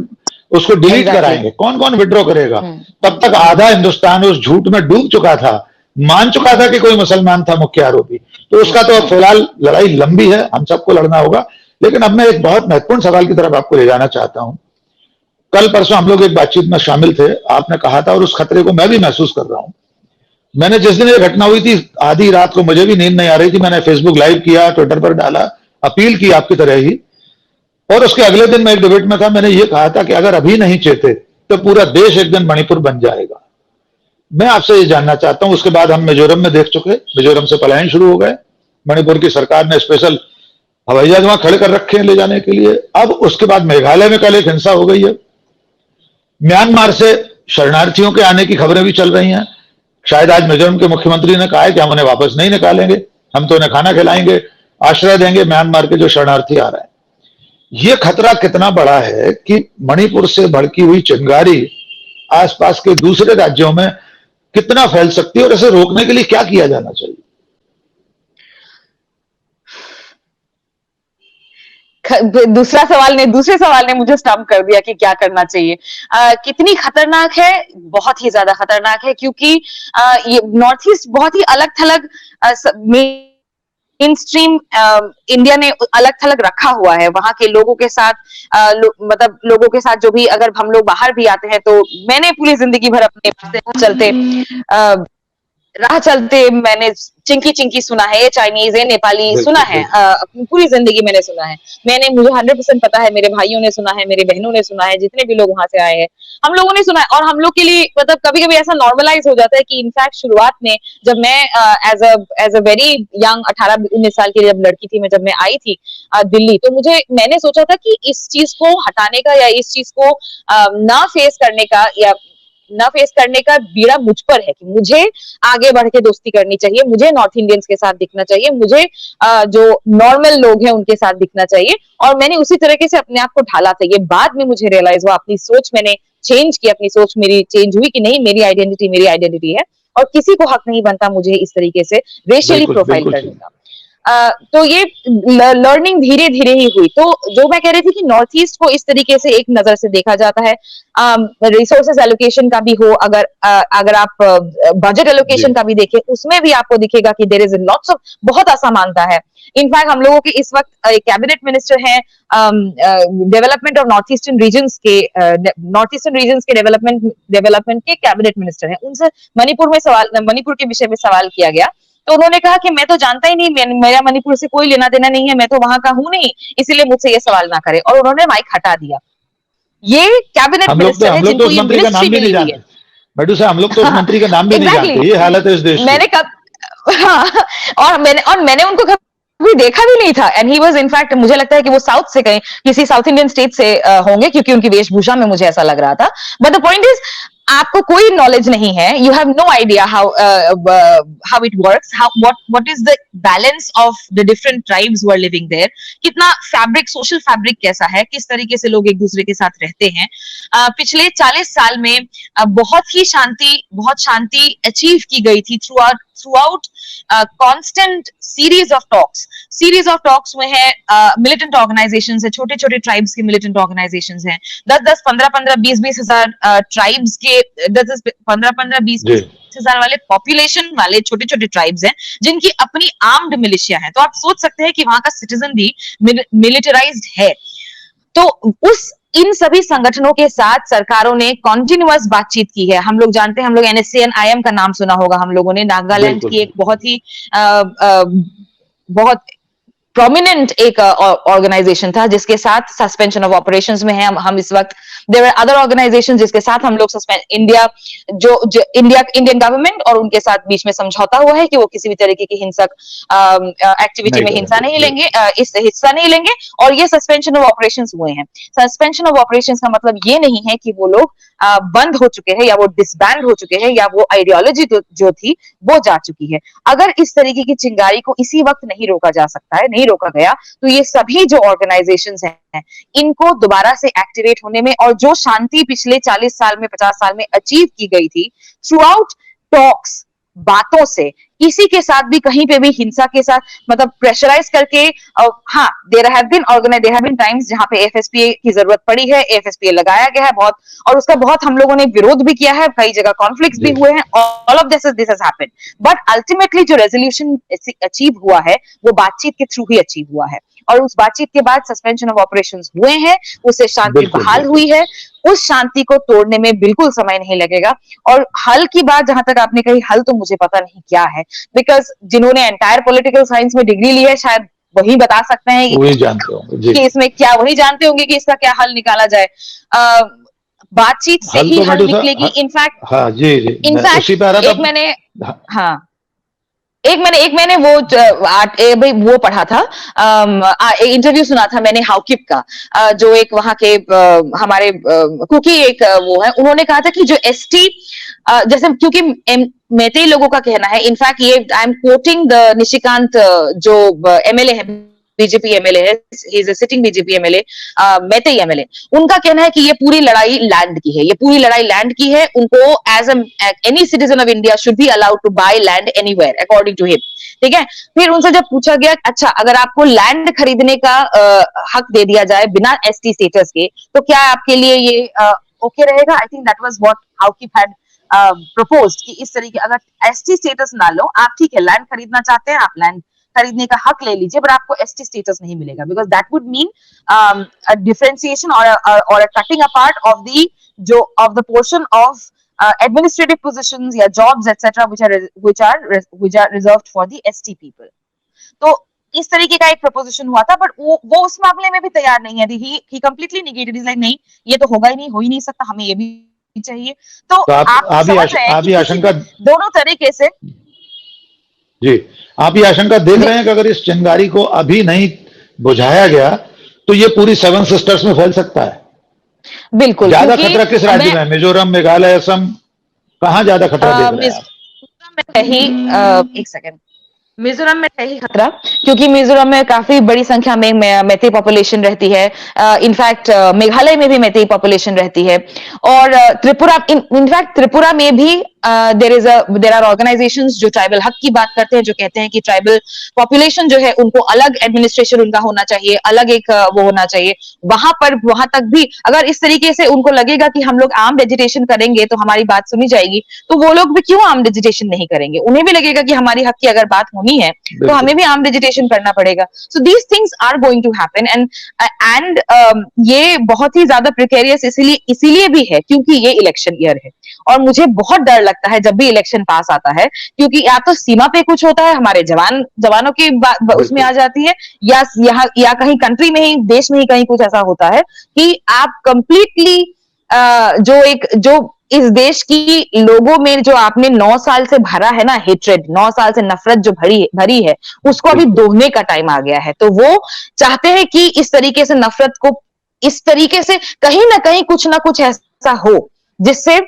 उसको डिलीट Exactly. कराएंगे कौन कौन विड्रॉ करेगा हम्म। तब तक आधा हिंदुस्तान उस झूठ में डूब चुका था मान चुका था कि कोई मुसलमान था मुख्य आरोपी तो उसका तो अब फिलहाल लड़ाई लंबी है हम सबको लड़ना होगा लेकिन अब मैं एक बहुत महत्वपूर्ण सवाल की तरफ आपको ले जाना चाहता हूं कल परसों हम लोग एक बातचीत में शामिल थे आपने कहा था और उस खतरे को मैं भी महसूस कर रहा हूं मैंने जिस दिन ये घटना हुई थी आधी रात को मुझे भी नींद नहीं आ रही थी मैंने फेसबुक लाइव किया ट्विटर पर डाला अपील की आपकी तरह ही और उसके अगले दिन मैं एक डिबेट में था मैंने ये कहा था कि अगर अभी नहीं चेते तो पूरा देश एक दिन मणिपुर बन जाएगा मैं आपसे ये जानना चाहता हूं उसके बाद हम मिजोरम में देख चुके मिजोरम से पलायन शुरू हो गए मणिपुर की सरकार ने स्पेशल हवाई जहाज वहां खड़े कर रखे हैं ले जाने के लिए अब उसके बाद मेघालय में कल एक हिंसा हो गई है म्यांमार से शरणार्थियों के आने की खबरें भी चल रही हैं शायद आज मिजोरम के मुख्यमंत्री ने कहा है कि हम उन्हें वापस नहीं निकालेंगे हम तो उन्हें खाना खिलाएंगे आश्रय देंगे म्यांमार के जो शरणार्थी आ रहे हैं ये खतरा कितना बड़ा है कि मणिपुर से भड़की हुई चिंगारी आसपास के दूसरे राज्यों में कितना फैल सकती है और इसे रोकने के लिए क्या किया जाना चाहिए दूसरे सवाल ने मुझे स्टम्प कर दिया कि क्या करना चाहिए। कितनी खतरनाक है, बहुत ही ज्यादा खतरनाक है, क्योंकि ये नॉर्थ ईस्ट बहुत ही अलग थलग मेन स्ट्रीम इंडिया ने अलग थलग रखा हुआ है वहां के लोगों के साथ। मतलब लोगों के साथ जो भी अगर हम लोग बाहर भी आते हैं तो मैंने पूरी जिंदगी भर अपने चलते राह चलते मैंने चिंकी चिंकी सुना है, चाइनीज है, नेपाली सुना है, पूरी जिंदगी मैंने सुना है। मुझे 100% पता है, मेरे भाइयों ने सुना है, मेरे बहनों ने सुना है, जितने भी लोग वहां से आए हैं हम लोगों ने सुना है। और हम लोग के लिए मतलब कभी कभी ऐसा नॉर्मलाइज हो जाता है कि इनफैक्ट शुरुआत में जब मैं एज अ वेरी यंग 18-19 साल की जब लड़की थी, जब मैं आई थी दिल्ली, तो मैंने सोचा था कि इस चीज को हटाने का या इस चीज को ना फेस करने का बीड़ा मुझ पर है कि मुझे आगे बढ़ के दोस्ती करनी चाहिए, मुझे नॉर्थ इंडियंस के साथ दिखना चाहिए, मुझे जो नॉर्मल लोग हैं उनके साथ दिखना चाहिए। और मैंने उसी तरीके से अपने आप को ढाला था। ये बाद में मुझे रियलाइज हुआ, अपनी सोच मैंने चेंज की, अपनी सोच मेरी चेंज हुई कि नहीं, मेरी आइडेंटिटी है और किसी को हक नहीं बनता मुझे इस तरीके से रेशियली प्रोफाइल करने का। तो ये लर्निंग धीरे धीरे ही हुई। तो जो मैं कह रही थी कि नॉर्थ ईस्ट को इस तरीके से एक नजर से देखा जाता है, रिसोर्सेज एलोकेशन का भी हो, अगर आप बजट एलोकेशन का भी देखें, उसमें भी आपको दिखेगा कि देयर इज लॉट्स ऑफ बहुत असमानता है। इनफैक्ट हम लोगों के इस वक्त एक कैबिनेट मिनिस्टर हैं development of north eastern regions के डेवलपमेंट के कैबिनेट मिनिस्टर हैं। उनसे मणिपुर के विषय में सवाल किया गया, तो उन्होंने कहा कि मैं तो जानता ही नहीं, मेरा मणिपुर से कोई लेना देना नहीं है, मैं तो वहां का हूं नहीं, इसीलिए मुझसे ये सवाल ना करे, और उन्होंने माइक हटा दिया। ये कैबिनेट मिनिस्टर है जिनको ये मिनिस्ट्री मिली हुई है। मैडू साहब, हम लोग तो उस मंत्री का नाम भी नहीं जानते। ये हालत है इस देश की। और मैंने उनको कभी देखा भी नहीं था। एंड ही वाज इनफैक्ट, मुझे लगता है कि वो साउथ से किसी साउथ इंडियन स्टेट से होंगे, क्योंकि उनकी वेशभूषा में मुझे ऐसा लग रहा था। बट द पॉइंट इज, आपको कोई नॉलेज नहीं है, you have no idea how it works, what is the balance of the different tribes who are living there, कितना फैब्रिक, सोशल फैब्रिक कैसा है, किस तरीके से लोग एक दूसरे के साथ रहते हैं। पिछले 40 साल में बहुत शांति अचीव की गई थी throughout constant series of talks हुए हैं, militant organizations है, छोटे छोटे ट्राइब्स के militant organizations हैं, 10-10, 15-15, 20-20 हजार ट्राइब्स के 10-10, 15-15, 20-20 हजार वाले पॉपुलेशन वाले छोटे छोटे ट्राइब्स हैं जिनकी अपनी आर्म्ड मिलिशिया है। तो आप सोच सकते हैं कि वहां का सिटीजन भी मिलिटराइज्ड है। तो इन सभी संगठनों के साथ सरकारों ने कॉन्टिन्यूअस बातचीत की है। हम लोग जानते हैं, हम लोग NSCN-IM का नाम सुना होगा हम लोगों ने, नागालैंड की एक बहुत प्रोमिनेंट एक ऑर्गेनाइजेशन था जिसके साथ सस्पेंशन ऑफ ऑपरेशंस में है हम इस वक्त। देयर आर अदर ऑर्गेनाइजेशन जिसके साथ हम लोग इंडियन गवर्नमेंट और उनके साथ बीच में समझौता हुआ है कि वो किसी भी तरीके की हिंसक एक्टिविटी में हिस्सा नहीं लेंगे और ये सस्पेंशन ऑफ ऑपरेशंस हुए हैं। सस्पेंशन ऑफ ऑपरेशंस का मतलब ये नहीं है कि वो लोग बंद हो चुके हैं या वो डिसबैंड हो चुके हैं या वो आइडियोलॉजी जो थी वो जा चुकी है। अगर इस तरीके की चिंगारी को इसी वक्त नहीं रोका जा सकता है, नहीं रोका गया, तो ये सभी जो ऑर्गेनाइजेशंस हैं इनको दोबारा से एक्टिवेट होने में, और जो शांति पिछले 40 साल में 50 साल में अचीव की गई थी थ्रू आउट टॉक्स, बातों से, किसी के साथ भी कहीं पे भी हिंसा के साथ मतलब प्रेशराइज करके, हाँ देयर हैव बीन टाइम्स जहां पे एफएसपीए की जरूरत पड़ी है, एफएसपीए लगाया गया है बहुत, और उसका बहुत हम लोगों ने विरोध भी किया है, कई जगह कॉन्फ्लिक्ट्स भी हुए हैं, all of this has happened, but ultimately जो रेजोल्यूशन अचीव हुआ है वो बातचीत के थ्रू ही अचीव हुआ है, और उस बातचीत के बाद सस्पेंशन ऑफ ऑपरेशंस हुए हैं, उससे शांति बहाल हुई है। उस शांति को तोड़ने में बिल्कुल समय नहीं लगेगा। और हल की बात जहां तक आपने कही, हल तो मुझे पता नहीं क्या है, बिकॉज जिन्होंने एंटायर पॉलिटिकल साइंस में डिग्री ली है शायद वही बता सकते हैं वही जानते होंगे कि इसमें क्या, वही जानते होंगे कि इसका क्या हल निकाला जाए। बातचीत से ही हल निकलेगी। इनफैक्ट हाँ जी एक मैंने वो पढ़ा था, इंटरव्यू सुना था मैंने हाउकिप का, जो एक वहां के हमारे कुकी एक वो है, उन्होंने कहा था कि जो एसटी जैसे, क्योंकि मैतेई लोगों का कहना है, इनफैक्ट ये I am quoting the Nishikant जो एमएलए है, बीजेपी एमएलए है, he is a sitting BJP MLA, Meitei MLA, उनका कहना है कि ये पूरी लड़ाई लैंड की है, ये पूरी लड़ाई लैंड की है। उनको as any citizen of India should be allowed to buy land anywhere according to him, ठीक है। फिर उनसे जब पूछा गया, अच्छा अगर आपको लैंड खरीदने का हक दे दिया जाए बिना एसटी स्टेटस के, तो क्या आपके लिए ये ओके रहेगा? I think that was what Haokip had proposed, कि इस तरीके अगर एसटी स्टेटस ना लो आप, ठीक है लैंड खरीदना चाहते हैं आप लैंड खरीदने का हक ले लीजिए, बट आपको एसटी स्टेटस नहीं मिलेगा, because that would mean a differentiation और a cutting apart of the portion of administrative positions या jobs etc which are reserved for the ST people। तो इस तरीके का एक प्रपोजिशन हुआ था, बट वो उस मामले में भी तैयार नहीं है। he completely negated, is like नहीं ये तो होगा ही नहीं, हो ही नहीं सकता, हमें ये भी चाहिए। तो आप समझ रहे हैं कि आशंका दोनों तरीके से जी, आप ये आशंका देख रहे हैं कि अगर इस चिंगारी को अभी नहीं बुझाया गया तो ये पूरी 7 सिस्टर्स में फैल सकता है। बिल्कुल। ज्यादा खतरा किस राज्य में? मिजोरम, मेघालय, असम, कहाँ ज्यादा खतरा देख रहे हैं आप? एक सेकंड, मिजोरम में है ही खतरा, क्योंकि मिजोरम में काफी बड़ी संख्या में मैतेई पॉपुलेशन रहती है। इनफैक्ट मेघालय में भी मैतेई पॉपुलेशन रहती है, और इनफैक्ट त्रिपुरा में भी देयर आर ऑर्गेनाइजेशंस जो ट्राइबल हक की बात करते हैं, जो कहते हैं कि ट्राइबल पॉपुलेशन जो है उनको अलग एडमिनिस्ट्रेशन उनका होना चाहिए, अलग एक वो होना चाहिए। वहां तक भी अगर इस तरीके से उनको लगेगा कि हम लोग आर्म्ड एजिटेशन करेंगे तो हमारी बात सुनी जाएगी, तो वो लोग भी क्यों आर्म्ड एजिटेशन नहीं करेंगे? उन्हें भी लगेगा कि हमारी हक की अगर बात होनी है तो हमें भी आर्म्ड एजिटेशन करना पड़ेगा। So these things are going to happen, and ये बहुत ही ज्यादा प्रिकेरियस इसीलिए भी है क्योंकि ये इलेक्शन ईयर है, और मुझे बहुत डर लगता है जब भी इलेक्शन पास आता है, क्योंकि या तो सीमा पे कुछ होता है, हमारे जवानों की उसमें आ जाती है, या कहीं कंट्री में ही, देश में ही कहीं कुछ ऐसा होता है कि आप कंप्लीटली जो इस देश की लोगों में जो आपने 9 साल से भरा है ना हेट्रेड, 9 साल से नफरत जो भरी है, उसको अभी दोहने का टाइम आ गया है। तो वो चाहते हैं कि इस तरीके से नफरत को, इस तरीके से कहीं ना कहीं कुछ ना कुछ ऐसा हो जिससे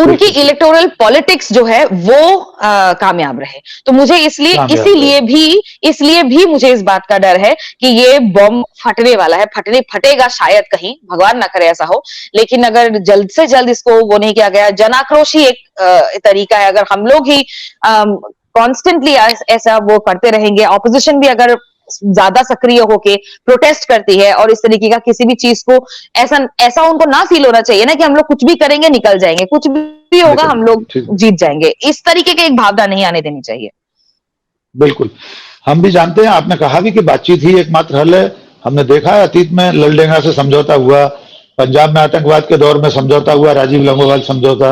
उनकी इलेक्टोरल पॉलिटिक्स जो है वो कामयाब रहे। तो मुझे इसलिए भी मुझे इस बात का डर है कि ये बॉम्ब फटने वाला है, फटेगा शायद कहीं, भगवान ना करे ऐसा हो, लेकिन अगर जल्द से जल्द इसको वो नहीं किया गया, जन आक्रोश ही एक तरीका है। अगर हम लोग ही कॉन्स्टेंटली ऐसा वो करते रहेंगे, ऑपोजिशन भी अगर ज्यादा सक्रिय होके प्रोटेस्ट करती है और इस तरीके का किसी भी चीज को ऐसा उनको ना फील होना चाहिए ना कि हम लोग कुछ भी करेंगे निकल जाएंगे, कुछ भी होगा हम लोग जीत जाएंगे, इस तरीके की एक भावना नहीं आने देनी चाहिए। बिल्कुल, हम भी जानते हैं, आपने कहा भी कि बातचीत ही एकमात्र हल है। हमने देखा है अतीत में ललडेंगा से समझौता हुआ, पंजाब में आतंकवाद के दौर में समझौता हुआ, राजीव लंगोवाल समझौता,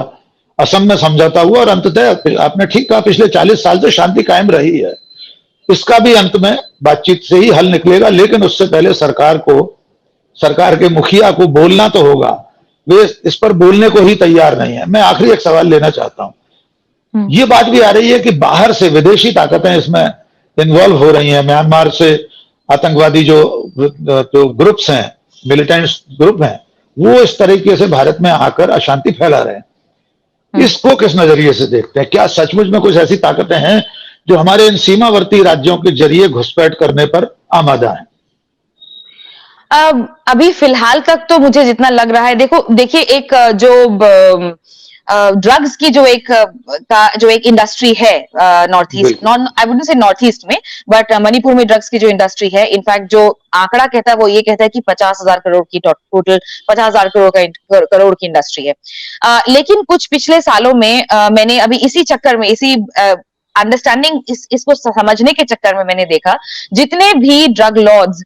असम में समझौता हुआ और अंततः आपने ठीक कहा पिछले 40 साल से शांति कायम रही है। इसका भी अंत में बातचीत से ही हल निकलेगा, लेकिन उससे पहले सरकार के मुखिया को बोलना तो होगा। वे इस पर बोलने को ही तैयार नहीं है। मैं आखिरी एक सवाल लेना चाहता हूं। ये बात भी आ रही है कि बाहर से विदेशी ताकतें इसमें इन्वॉल्व हो रही हैं। म्यांमार से आतंकवादी जो ग्रुप्स हैं, मिलिटेंट्स ग्रुप हैं, वो इस तरीके से भारत में आकर अशांति फैला रहे हैं। इसको किस नजरिए से देखते हैं? क्या सचमुच में कुछ ऐसी ताकतें हैं जो हमारे इन सीमावर्ती राज्यों के जरिए घुसपैठ करने पर आमादा है? अभी फिलहाल तक तो मुझे जितना लग रहा है, देखिए एक जो ड्रग्स की जो एक इंडस्ट्री है north east, I wouldn't say north east में, बट मणिपुर में ड्रग्स की जो इंडस्ट्री है, इनफैक्ट जो आंकड़ा कहता है वो ये कहता है कि 50,000 करोड़ की टोटल 50,000 करोड़ की इंडस्ट्री है। लेकिन कुछ पिछले सालों में मैंने अभी इसी चक्कर में, इसी अंडरस्टैंडिंग इसको समझने के चक्कर में मैंने देखा, जितने भी ड्रग लॉर्ड्स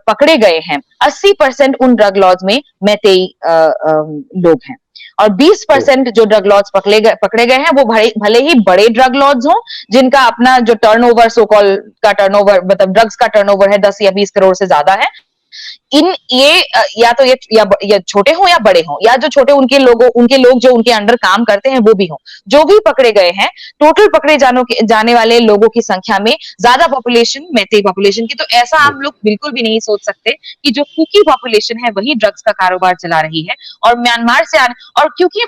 पकड़े गए हैं, 80% उन ड्रग लॉर्ड्स में मैतेई लोग हैं और 20% जो ड्रग लॉर्ड्स पकड़े गए हैं वो भले ही बड़े ड्रग लॉर्ड्स हों, जिनका अपना जो टर्नओवर, सो कॉल का टर्नओवर, मतलब ड्रग्स का टर्नओवर है 10 या 20 करोड़ से ज्यादा है। या तो ये छोटे हों या बड़े हों, या जो छोटे उनके लोग जो उनके अंडर काम करते हैं वो भी हों, जो भी पकड़े गए हैं, टोटल पकड़े जाने वाले लोगों की संख्या में ज्यादा पॉपुलेशन मैतेई पॉपुलेशन की। तो ऐसा हम लोग बिल्कुल भी नहीं सोच सकते कि जो कुकी पॉपुलेशन है वही ड्रग्स का कारोबार चला रही है। और म्यांमार क्योंकि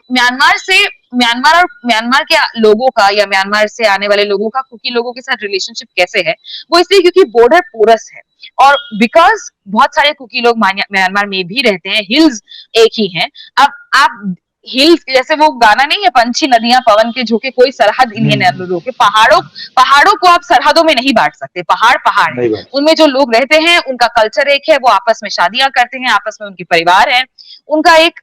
म्यांमार के लोगों का या म्यांमार से आने वाले लोगों का कुकी लोगों के साथ रिलेशनशिप कैसे है, वो इसलिए क्योंकि बॉर्डर पोरस है और बिकॉज बहुत सारे कुकी लोग म्यांमार में भी रहते हैं, हिल्स एक ही हैं। अब आप हिल्स, जैसे वो गाना नहीं है, पंछी नदियां पवन के झोंके, कोई सरहद इन्हें न रोके। पहाड़ों को आप सरहदों में नहीं बांट सकते, पहाड़ है, उनमें जो लोग रहते हैं उनका कल्चर एक है, वो आपस में शादियां करते हैं, आपस में उनके परिवार है, उनका एक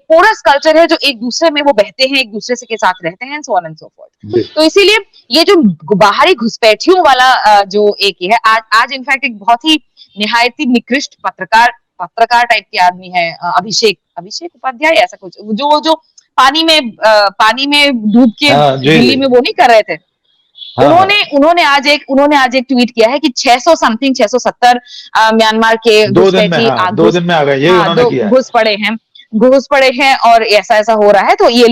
पोरस कल्चर है, जो एक दूसरे में वो बहते हैं, एक दूसरे से के साथ रहते हैं, so on and so fourth. तो इसीलिए ये जो बाहरी घुसपैठियों वाला जो एक ही है, आज इनफैक्ट एक बहुत ही निहायत ही निकृष्ट पत्रकार टाइप के आदमी है, अभिषेक उपाध्याय, ऐसा कुछ, जो पानी में डूब के दिल्ली में वो नहीं कर रहे थे, उन्होंने आज एक ट्वीट किया है कि 670 म्यांमार के घुसपैठी 2 दिन में आ गए, ये उन्होंने किया, घुस पड़े हैं और ऐसा हो रहा है। तो ये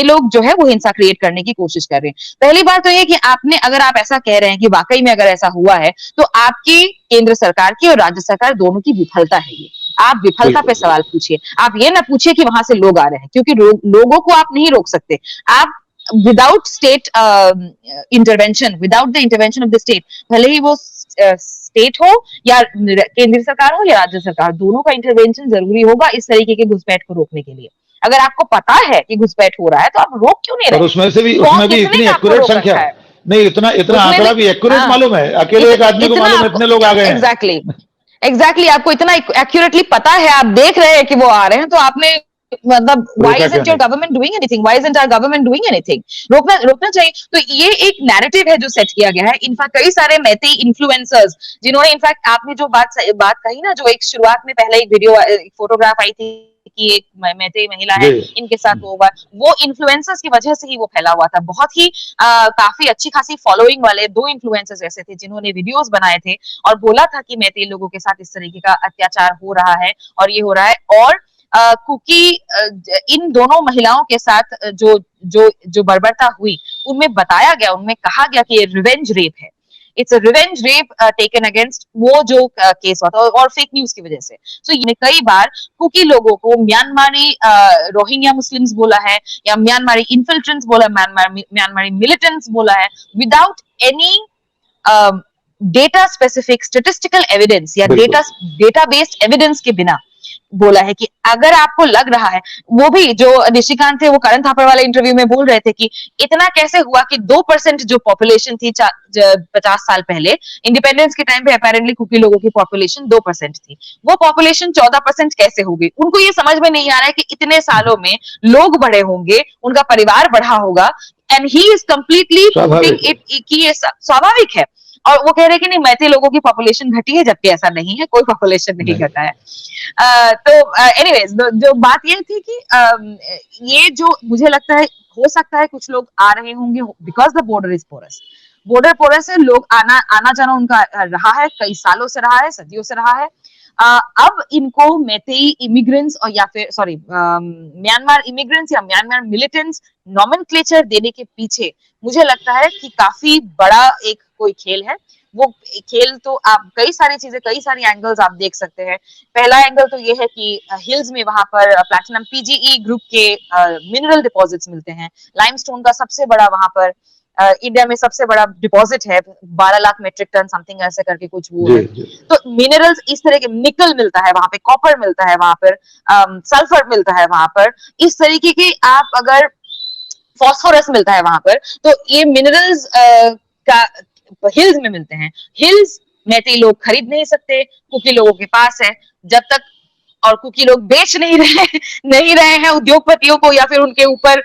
लोग जो है वो हिंसा क्रिएट करने की कोशिश कर रहे हैं। पहली बात तो ये कि अगर आप ऐसा कह रहे हैं कि वाकई में अगर ऐसा हुआ है, तो आपकी केंद्र सरकार की और राज्य सरकार दोनों की विफलता है ये। आप विफलता पे सवाल पूछिए, आप ये ना पूछिए कि वहां से लोग आ रहे हैं, क्योंकि लोगों को आप नहीं रोक सकते। आप without state intervention, without the intervention of the state, भले ही वो स्टेट हो या केंद्र सरकार हो या राज्य सरकार, दोनों का इंटरवेंशन जरूरी होगा इस तरीके के घुसपैठ को रोकने के लिए। अगर आपको पता है कि घुसपैठ हो रहा है तो आप रोक क्यों नहीं रहे? उसमें भी इतनी एक्यूरेट संख्या नहीं, इतना आंकड़ा भी एक्यूरेट मालूम है, अकेले एक आदमी को मालूम है इतने लोग आ गए हैं। एग्जैक्टली, आपको इतना एक्यूरेटली पता है, आप देख रहे हैं कि वो आ रहे हैं, तो आपने मतलब why isn't your government doing anything? Why isn't our government doing anything? रोकना चाहिए। तो ये एक नैरेटिव है जो सेट किया गया है। इनफैक्ट कई सारे मैतेई इन्फ्लुएंसर्स, जिन्होंने, इनफैक्ट आपने जो बात कही ना, जो एक शुरुआत में पहले एक वीडियो, एक फोटोग्राफ आई थी कि एक मैतेई महिला है, इनके साथ वो इन्फ्लुएंसर्स की वजह से ही वो फैला हुआ था। बहुत ही काफी अच्छी खासी फॉलोइंग वाले 2 इन्फ्लुएंसर्स ऐसे थे जिन्होंने वीडियोस बनाए थे और बोला था कि मैतेई लोगों के साथ इस तरीके का अत्याचार हो रहा है और ये हो रहा है। और कुकी इन दोनों महिलाओं के साथ जो बर्बरता हुई, उनमें बताया गया, उनमें कहा गया कि ये रिवेंज रेप है। It's a revenge rape taken against वो जो केस हुआ था और फेक न्यूज की वजह से। सो ये कई बार कुकी लोगों को म्यांमारी रोहिंग्या मुस्लिम्स बोला है या म्यांमारी इन्फिल्ट्रेंट्स बोला, म्यांमारी मिलिटेंट्स बोला है, without any data specific statistical evidence या डेटा बेस्ड एविडेंस के बिना बोला है कि अगर आपको लग रहा है, वो भी जो निशिकांत थे वो करण थापर वाले इंटरव्यू में बोल रहे थे कि इतना कैसे हुआ कि 2% जो पॉपुलेशन थी 50 साल पहले इंडिपेंडेंस के टाइम पे अपेरेंटली कुकी लोगों की पॉपुलेशन 2% थी, वो पॉपुलेशन 14% कैसे हो गई। उनको ये समझ में नहीं आ रहा है कि इतने सालों में लोग बढ़े होंगे, उनका परिवार बढ़ा होगा, and he is completely putting it कि ये स्वाभाविक है। और वो कह रहे हैं कि नहीं मैती लोगों की पॉपुलेशन घटी है, जबकि ऐसा नहीं है, कोई पॉपुलेशन नहीं घटा है। तो एनीवेज जो बात ये थी कि ये जो मुझे लगता है हो सकता है कुछ लोग आ रहे होंगे because the border is porous, border porous है, लोग आना जाना उनका रहा है, कई सालों से रहा है, सदियों से रहा है। अब इनको मैतेई इमिग्रेंट्स और या फिर सॉरी म्यांमार इमिग्रेंट्स या म्यांमार मिलिटेंट्स नॉमेनक्लेचर देने के पीछे मुझे लगता है कि काफी बड़ा एक कोई खेल है। वो खेल तो आप कई सारी चीजें, कई सारी एंगल्स आप देख सकते हैं। पहला एंगल तो ये है कि हिल्स में वहां पर प्लैटिनम पीजीई ग्रुप के मिनरल डिपॉजिट्स मिलते हैं, लाइमस्टोन का सबसे बड़ा वहां पर इंडिया में सबसे बड़ा डिपॉजिट है, 12 लाख मेट्रिक टन समथिंग ऐसे करके कुछ वो है। तो मिनरल्स इस तरह के, निकल मिलता है वहां पे, कॉपर मिलता है वहां पर, सल्फर मिलता है वहां पर, इस तरीके के आप अगर फॉस्फोरस मिलता है वहां पर, तो ये मिनरल्स का हिल्स में मिलते हैं। हिल्स मैती लोग खरीद नहीं सकते, कुकी लोगों के पास है, जब तक और कुकी लोग बेच नहीं रहे हैं उद्योगपतियों को, या फिर उनके ऊपर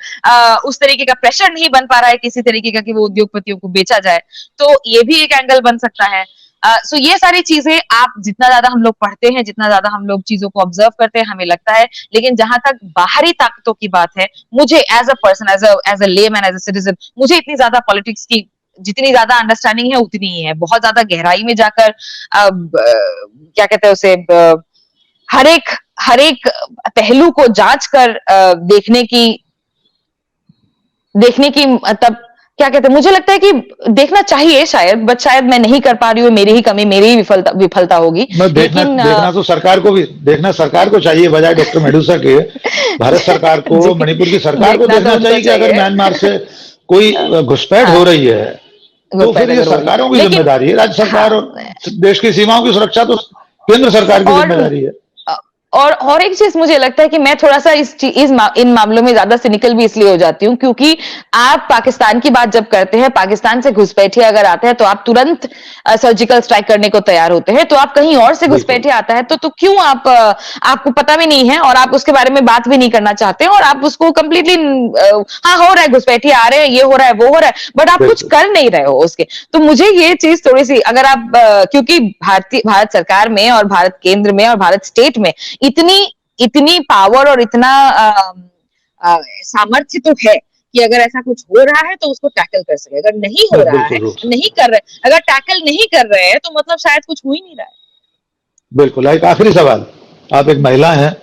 उस तरीके का प्रेशर नहीं बन पा रहा है किसी तरीके का कि वो उद्योगपतियों को बेचा जाए, तो ये भी एक एंगल बन सकता है। सो ये सारी चीजें आप जितना ज्यादा हम लोग पढ़ते हैं, जितना ज्यादा हम लोग चीजों को ऑब्जर्व करते हैं, हमें लगता है। लेकिन जहां तक बाहरी ताकतों की बात है, मुझे as a person, as a layman, as a citizen, मुझे इतनी ज्यादा पॉलिटिक्स की जितनी ज्यादा अंडरस्टैंडिंग है उतनी ही है। बहुत ज्यादा गहराई में जाकर क्या कहते हैं उसे, हर एक पहलू को जांच कर देखने की तब क्या कहते हैं, मुझे लगता है कि देखना चाहिए शायद, बट शायद मैं नहीं कर पा रही हूँ, मेरी ही कमी, मेरी ही विफलता होगी। देखना तो सरकार को भी सरकार को चाहिए, बजाय डॉक्टर मेडुसा के भारत सरकार को, मणिपुर की सरकार को देखना चाहिए कि अगर म्यांमार से कोई घुसपैठ हो रही है तो फिर ये सरकारों की जिम्मेदारी है। राज्य सरकार और देश की सीमाओं की सुरक्षा तो केंद्र सरकार की जिम्मेदारी है। और एक चीज मुझे लगता है कि मैं थोड़ा सा इन मामलों में ज्यादा सिनिकल भी इसलिए हो जाती हूँ क्योंकि आप पाकिस्तान की बात जब करते हैं, पाकिस्तान से घुसपैठिए अगर आते हैं तो आप तुरंत सर्जिकल स्ट्राइक करने को तैयार होते हैं। तो आप कहीं और से घुसपैठिए आता है तो क्यों आपको पता भी नहीं है और आप उसके बारे में बात भी नहीं करना चाहते और आप उसको कंप्लीटली हाँ हो रहा है, घुसपैठिए आ रहे हैं, ये हो रहा है, वो हो रहा है, बट आप कुछ कर नहीं रहे हो उसके। तो मुझे ये चीज थोड़ी सी, अगर आप क्योंकि भारत सरकार में और भारत केंद्र में और भारत स्टेट में इतनी पावर और इतना सामर्थ्य तो है कि अगर ऐसा कुछ हो रहा है तो उसको टैकल कर सके। अगर नहीं हो रहा है, नहीं कर रहे, अगर टैकल नहीं कर रहे हैं तो मतलब शायद कुछ हो ही नहीं रहा है। बिल्कुल। एक आखिरी सवाल, आप एक महिला हैं,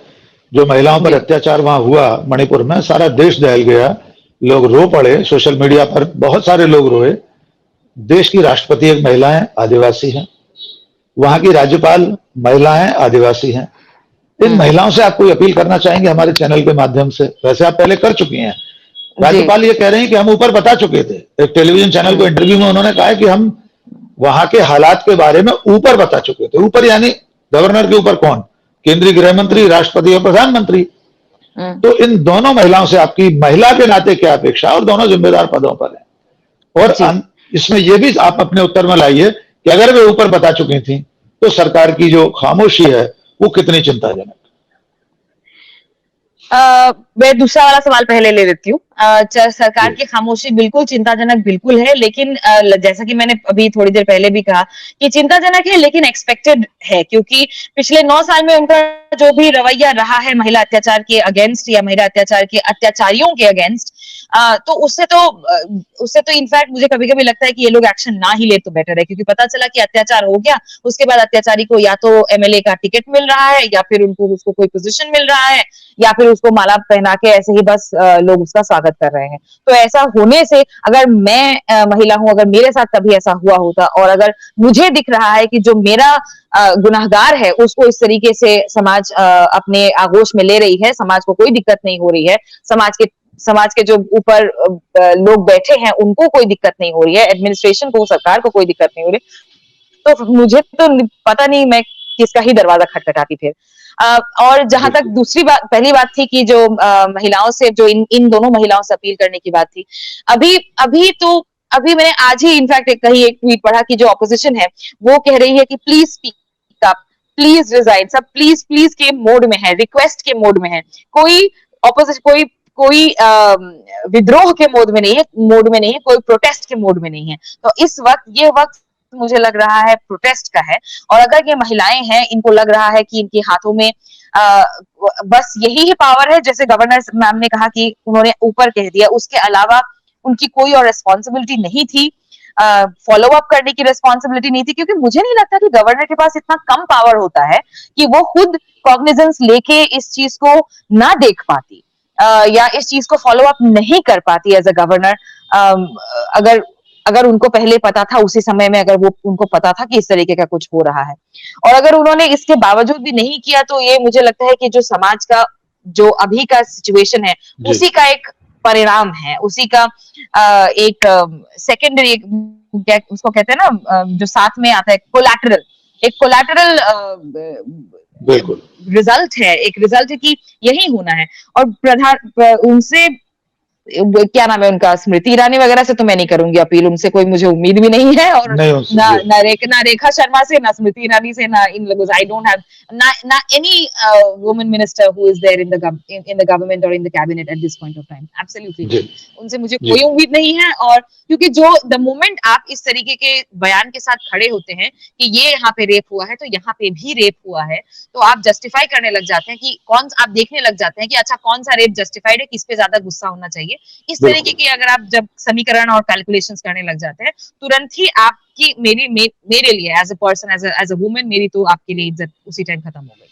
जो महिलाओं पर अत्याचार वहां हुआ मणिपुर में, सारा देश दहल गया, लोग रो पड़े, सोशल मीडिया पर बहुत सारे लोग रोए। देश की राष्ट्रपति एक महिला है, आदिवासी हैं, वहां की राज्यपाल महिला है, आदिवासी हैं। इन महिलाओं से आप कोई अपील करना चाहेंगे हमारे चैनल के माध्यम से? वैसे आप पहले कर चुकी हैं। राज्यपाल ये कह रहे हैं कि हम ऊपर बता चुके थे, एक टेलीविजन चैनल को इंटरव्यू में उन्होंने कहा है कि हम वहां के हालात के बारे में ऊपर बता चुके थे। ऊपर यानी गवर्नर के ऊपर कौन? केंद्रीय गृह मंत्री, राष्ट्रपति और प्रधानमंत्री। तो इन दोनों महिलाओं से आपकी महिला के नाते क्या अपेक्षा, और दोनों जिम्मेदार पदों पर हैं। और इसमें यह भी आप अपने उत्तर में लाइए कि अगर वे ऊपर बता चुकी थी तो सरकार की जो खामोशी है वो कितनी चिंताजनक। मैं दूसरा वाला सवाल पहले ले लेती हूँ। सरकार की खामोशी बिल्कुल चिंताजनक बिल्कुल है, लेकिन जैसा कि मैंने अभी थोड़ी देर पहले भी कहा कि चिंताजनक है लेकिन एक्सपेक्टेड है, क्योंकि पिछले 9 साल में उनका जो भी रवैया रहा है महिला अत्याचार के अगेंस्ट या महिला अत्याचार के अत्याचारियों के अगेंस्ट, तो उससे तो इनफैक्ट मुझे कभी कभी लगता है कि ये लोग एक्शन ना ही ले तो बेटर है, क्योंकि पता चला कि अत्याचार हो गया, उसके बाद अत्याचारी को या तो एमएलए का टिकट मिल रहा है या फिर उसको कोई पोजीशन मिल रहा है या फिर उसको माला पहना के ऐसे ही बस लोग उसका स्वागत मदद कर रहे हैं। तो ऐसा होने से अगर मैं महिला हूं, अगर मेरे साथ कभी ऐसा हुआ होता और अगर मुझे दिख रहा है कि जो मेरा गुनाहगार है उसको इस तरीके से समाज अपने आगोश में ले रही है, समाज को कोई दिक्कत नहीं हो रही है, समाज के जो ऊपर लोग बैठे हैं उनको कोई दिक्कत नहीं हो रही है, एडमिनिस्ट्रेशन को, सरकार को कोई दिक्कत नहीं हो रही, तो मुझे तो पता नहीं मैं किसका ही दरवाजा खटखटाती फिर। और जहां तक दूसरी बात, पहली बात थी कि जो महिलाओं से, जो इन दोनों महिलाओं से अपील करने की बात थी, अभी मैंने आज ही इनफैक्ट एक ट्वीट पढ़ा कि जो ऑपोजिशन है वो कह रही है कि please speak up, please resign, सब प्लीज के मोड में है, रिक्वेस्ट के मोड में है, कोई ऑपोजिशन, कोई विद्रोह के मोड में नहीं है, कोई प्रोटेस्ट के मोड में नहीं है। तो इस वक्त, ये वक्त मुझे लग रहा है प्रोटेस्ट का है। और अगर ये महिलाएं हैं, इनको लग रहा है कि इनके हाथों में बस यही ही पावर है, जैसे गवर्नर मैम ने कहा कि उन्होंने ऊपर कह दिया, उसके अलावा उनकी कोई और रिस्पॉन्सिबिलिटी नहीं थी, फॉलो अप करने की रिस्पॉन्सिबिलिटी नहीं थी, क्योंकि मुझे नहीं लगता कि गवर्नर के पास इतना कम पावर होता है कि वो खुद कॉग्निजेंस लेके इस चीज को ना देख पाती या इस चीज को फॉलो अप नहीं कर पाती एज अ गवर्नर। अगर उनको पहले पता था, उसी समय में अगर वो उनको पता था कि इस तरीके का कुछ हो रहा है, और अगर उन्होंने इसके बावजूद भी नहीं किया, तो ये मुझे लगता है कि जो समाज का जो अभी का सिचुएशन है उसी का एक परिणाम है, उसी का एक सेकेंडरी, उसको कहते हैं ना जो साथ में आता है, कोलैटरल, एक कोलैटरल बिल्कुल रिजल्ट है, एक रिजल्ट है कि यही होना है। और उनसे क्या नाम है उनका, स्मृति ईरानी वगैरह से तो मैं नहीं करूंगी अपील, उनसे कोई मुझे उम्मीद भी नहीं है, और ना रेखा शर्मा से, ना स्मृति ईरानी से, ना इन लोगों से, आई डोंट हैव ना any woman minister who is there in the government और in the cabinet at this point of time, absolutely उनसे मुझे कोई उम्मीद नहीं है। और क्योंकि जो द मोमेंट आप इस तरीके के बयान के साथ खड़े होते हैं कि ये यहाँ पे रेप हुआ है तो यहाँ पे भी रेप हुआ है, तो आप जस्टिफाई करने लग जाते हैं कि आप देखने लग जाते हैं कि अच्छा कौन सा रेप जस्टिफाइड है, किस पे ज्यादा गुस्सा होना चाहिए। इस तरीके की अगर आप जब समीकरण और कैलकुलेशंस करने लग जाते हैं, तुरंत ही आपकी मेरे लिए as a person, as a women, मेरी तो आपके लिए इज्जत उसी टाइम खत्म हो गई।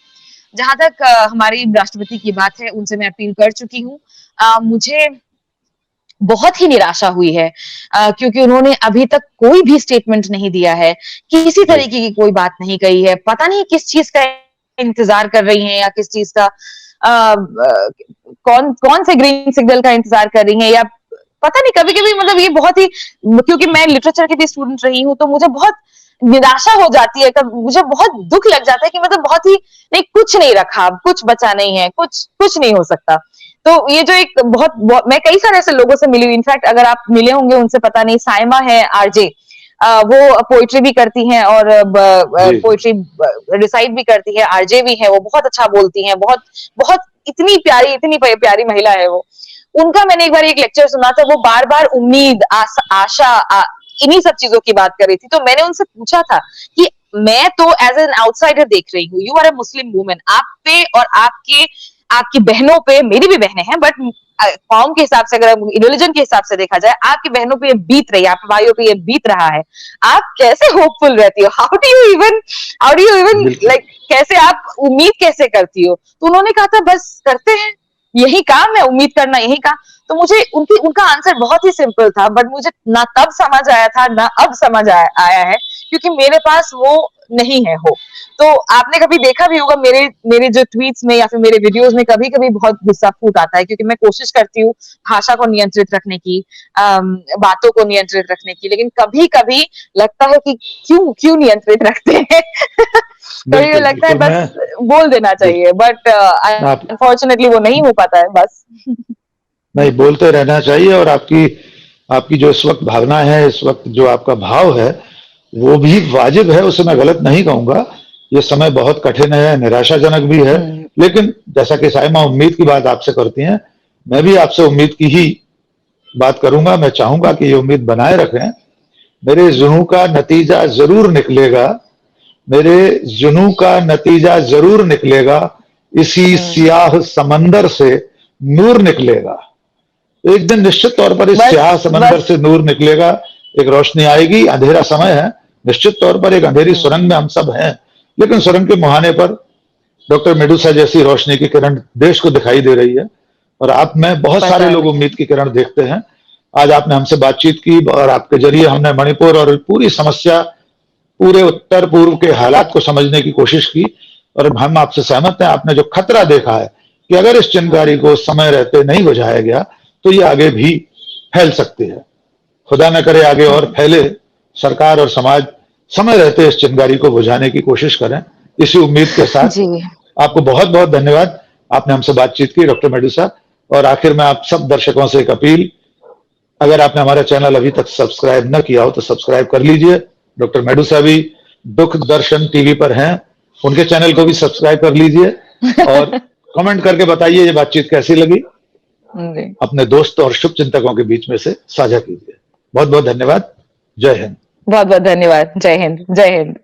जहां तक हमारी राष्ट्रपति की बात है, उनसे मैं अपील कर चुकी हूँ। मुझे बहुत ही निराशा हुई है क्योंकि उन्होंने अभी तक कोई भी स्टेटमेंट नहीं दिया है, किसी तरीके की कोई बात नहीं कही है, पता नहीं किस चीज का इंतजार कर रही हैं या किस चीज का कौन से ग्रीन सिग्नल का इंतजार कर रही हैं, या पता नहीं, कभी कभी मतलब ये बहुत ही, क्योंकि मैं लिटरेचर की भी स्टूडेंट रही हूँ, तो मुझे बहुत निराशा हो जाती है, मुझे बहुत दुख लग जाता है कि मतलब बहुत ही नहीं, कुछ नहीं रखा, कुछ बचा नहीं है, कुछ नहीं हो सकता। तो ये जो एक बहुत मैं कई सारे ऐसे लोगों से मिली हूँ, इनफैक्ट अगर आप मिले होंगे उनसे, पता नहीं, साइमा है आरजे, वो पोइट्री भी करती हैं और पोइट्री रिसाइट भी करती है, आरजे भी है, वो बहुत अच्छा बोलती हैं, बहुत इतनी प्यारी महिला है वो। उनका मैंने एक बार एक लेक्चर सुना था, वो बार बार उम्मीद, आशा, इन्हीं सब चीजों की बात कर रही थी। तो मैंने उनसे पूछा था कि मैं तो एज एन आउटसाइडर देख रही हूँ, you are a Muslim women, आप पे और आपकी बहनों पे, मेरी भी बहनें हैं बट कौम के हिसाब से, अगर रिलीजन के हिसाब से देखा जाए, आपकी बहनों पे ये बीत रही है, आपके भाइयों पे ये बीत रहा है, आप कैसे होपफुल रहती हो? How do you even like, कैसे आप उम्मीद कैसे करती हो? तो उन्होंने कहा था बस करते हैं, यही काम है, उम्मीद करना, यही काम। तो मुझे उनका आंसर बहुत ही सिंपल था, बट मुझे ना तब समझ आया था ना अब समझ आया है, क्योंकि मेरे पास वो नहीं है हो। तो आपने कभी देखा भी होगा मेरे जो ट्वीट्स में या फिर मेरे वीडियोस में कभी कभी बहुत गुस्सा फूट आता है, क्योंकि मैं कोशिश करती हूँ भाषा को नियंत्रित रखने की, बातों को नियंत्रित रखने की, लेकिन कभी कभी लगता है कि क्यों नियंत्रित रखते हैं। कभी लगता है बस बोल देना चाहिए, बट अनफॉर्चुनेटली वो नहीं हो पाता है। बस नहीं, बोलते रहना चाहिए, और आपकी जो इस वक्त भावना है, इस वक्त जो आपका भाव है, वो भी वाजिब है, उसे मैं गलत नहीं कहूंगा। ये समय बहुत कठिन है, निराशाजनक भी है, लेकिन जैसा कि साइमा उम्मीद की बात आपसे करती हैं, मैं भी आपसे उम्मीद की ही बात करूंगा। मैं चाहूंगा कि ये उम्मीद बनाए रखें। मेरे जुनून का नतीजा जरूर निकलेगा, मेरे जुनून का नतीजा जरूर निकलेगा, इसी सियाह समंदर से नूर निकलेगा। एक दिन निश्चित तौर पर इस सियाह समंदर से नूर निकलेगा, एक रोशनी आएगी। अंधेरा समय है, निश्चित तौर पर एक अंधेरी सुरंग में हम सब हैं, लेकिन सुरंग के मुहाने पर डॉक्टर मेडुसा जैसी रोशनी की किरण देश को दिखाई दे रही है। और आप में बहुत पता सारे है। लोग उम्मीद की किरण देखते हैं। आज आपने हमसे बातचीत की और आपके जरिए हमने मणिपुर और पूरी समस्या, पूरे उत्तर पूर्व के हालात को समझने की कोशिश की और हम आपसे सहमत हैं। आपने जो खतरा देखा है कि अगर इस चिंगारी को समय रहते नहीं बुझाया गया तो ये आगे भी फैल सकती है। खुदा न करे आगे और फैले। सरकार और समाज समय रहते इस चिंगारी को बुझाने की कोशिश करें, इसी उम्मीद के साथ जी आपको बहुत बहुत धन्यवाद। आपने हमसे बातचीत की डॉक्टर मेडुसा। और आखिर में आप सब दर्शकों से एक अपील, अगर आपने हमारा चैनल अभी तक सब्सक्राइब न किया हो तो सब्सक्राइब कर लीजिए। डॉक्टर मेडुसा भी दुख दर्शन टीवी पर हैं, उनके चैनल को भी सब्सक्राइब कर लीजिए और कमेंट करके बताइए ये बातचीत कैसी लगी। जी अपने दोस्त और शुभ चिंतकों के बीच में से साझा कीजिए। बहुत बहुत धन्यवाद। जय हिंद। बहुत बहुत धन्यवाद। जय हिंद। जय हिंद।